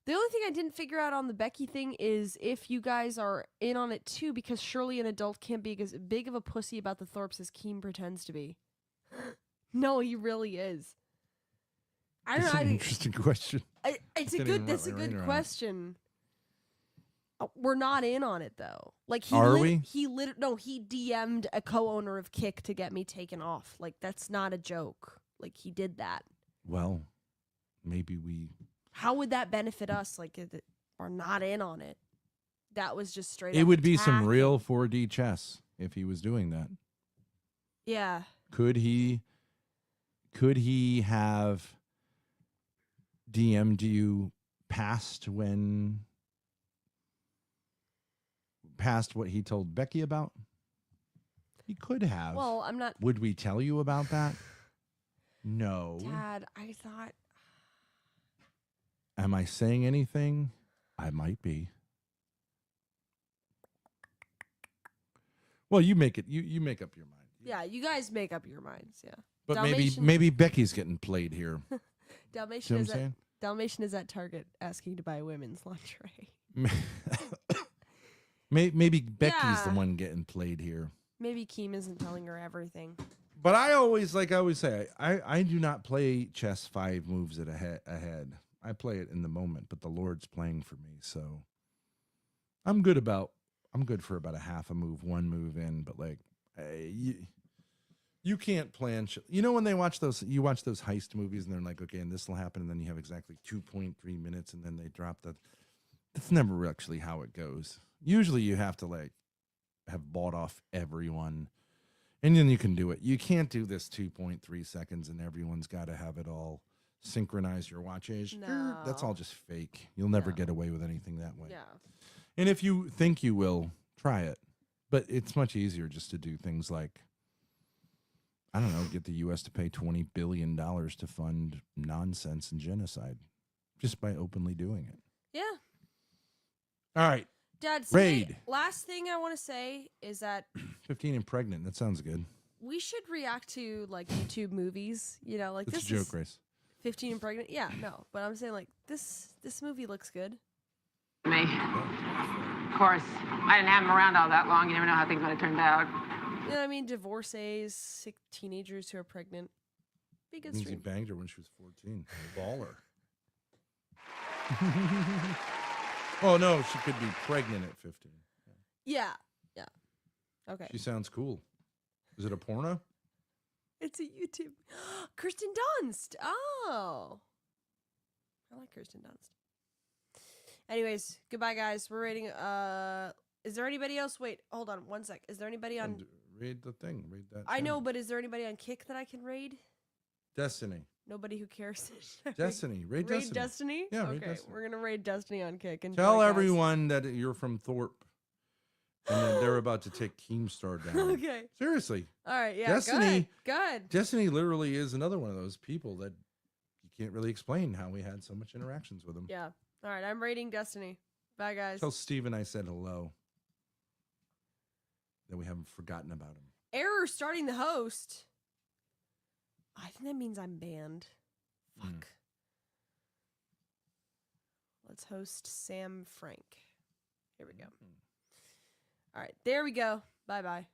The only thing I didn't figure out on the Becky thing is if you guys are in on it too, because surely an adult can't be as big of a pussy about the Thorpes as Keem pretends to be. No, he really is. I don't That's know. an interesting question. It's a Can't good. even That's a wrap my good brain around it. question. We're not in on it though. Like he Are we? He DM'd a co-owner of Kick to get me taken off. Like that's not a joke. Like he did that. Well, maybe we. How would that benefit us? Like we're not in on it. That was just straight. It up would be some attacking. real 4D chess if he was doing that. Yeah. Could he have DM'd you past what he told Becky about? He could have. Well, I'm not. Would we tell you about that? No. Dad, I thought. Am I saying anything? I might be. Well, you make it. You make up your mind. Yeah, you guys make up your minds. Yeah. But Dalmatian- maybe Becky's getting played here. Dalmatian See is what I'm saying? Dalmatian is at Target asking to buy women's lingerie. Maybe Becky's the Yeah. one getting played here. Maybe Keem isn't telling her everything. But I always say, I do not play chess 5 moves ahead. I play it in the moment, but the Lord's playing for me, so I'm good for about a half a move, 1 move in. But like, you can't plan. You know when you watch those heist movies and they're like, okay, and this will happen, and then you have exactly 2.3 minutes, and then they drop that. That's never actually how it goes. Usually, you have to like have bought off everyone. And then you can do it. You can't do this 2.3 seconds and everyone's got to have it all synchronize your watches. No. That's all just fake. You'll never No. get away with anything that way. Yeah. And if you think you will, try it. But it's much easier just to do things like, I don't know, get the U.S. to pay $20 billion to fund nonsense and genocide just by openly doing it. Yeah. All right. Dad, Raid. last thing I want to say is that 15 and pregnant. That sounds good. we should react to like YouTube movies. You know, like It's this a joke, is Grace. 15 and pregnant. Yeah, no, but I'm saying like this movie looks good. Me. Of course, I didn't have him around all that long. You never know how things might have turned out. You know what I mean? Divorcees, sick teenagers who are pregnant. Be a good Means he stream. banged her when she was 14. Baller. Oh, no, she could be pregnant at 15. Yeah. Yeah. Okay. She sounds cool. Is it a porno? It's a YouTube. Kirsten Dunst. Oh. I like Kirsten Dunst. Anyways, goodbye guys. We're rating is there anybody else? Wait, hold on 1 sec. Is there anybody on And read the thing. Read that. I thing. know, but is there anybody on Kick that I can raid? Destiny. Nobody who cares. Destiny. Raid Raid Destiny. Destiny? Yeah, okay, raid Destiny. we're gonna raid Destiny on Kick and Tell everyone that you're from Thorpe. And then they're about to take Keemstar down. Okay. Seriously. All right. Yeah. Destiny- Good. Destiny literally is another one of those people that you can't really explain how we had so much interactions with him. Yeah. All right. I'm raiding Destiny. Bye, guys. Tell Steven I said hello. That we haven't forgotten about him. Error starting the host. I think that means I'm banned. Fuck. Hmm. Let's host Sam Frank. Here we go. All right. There we go. Bye bye.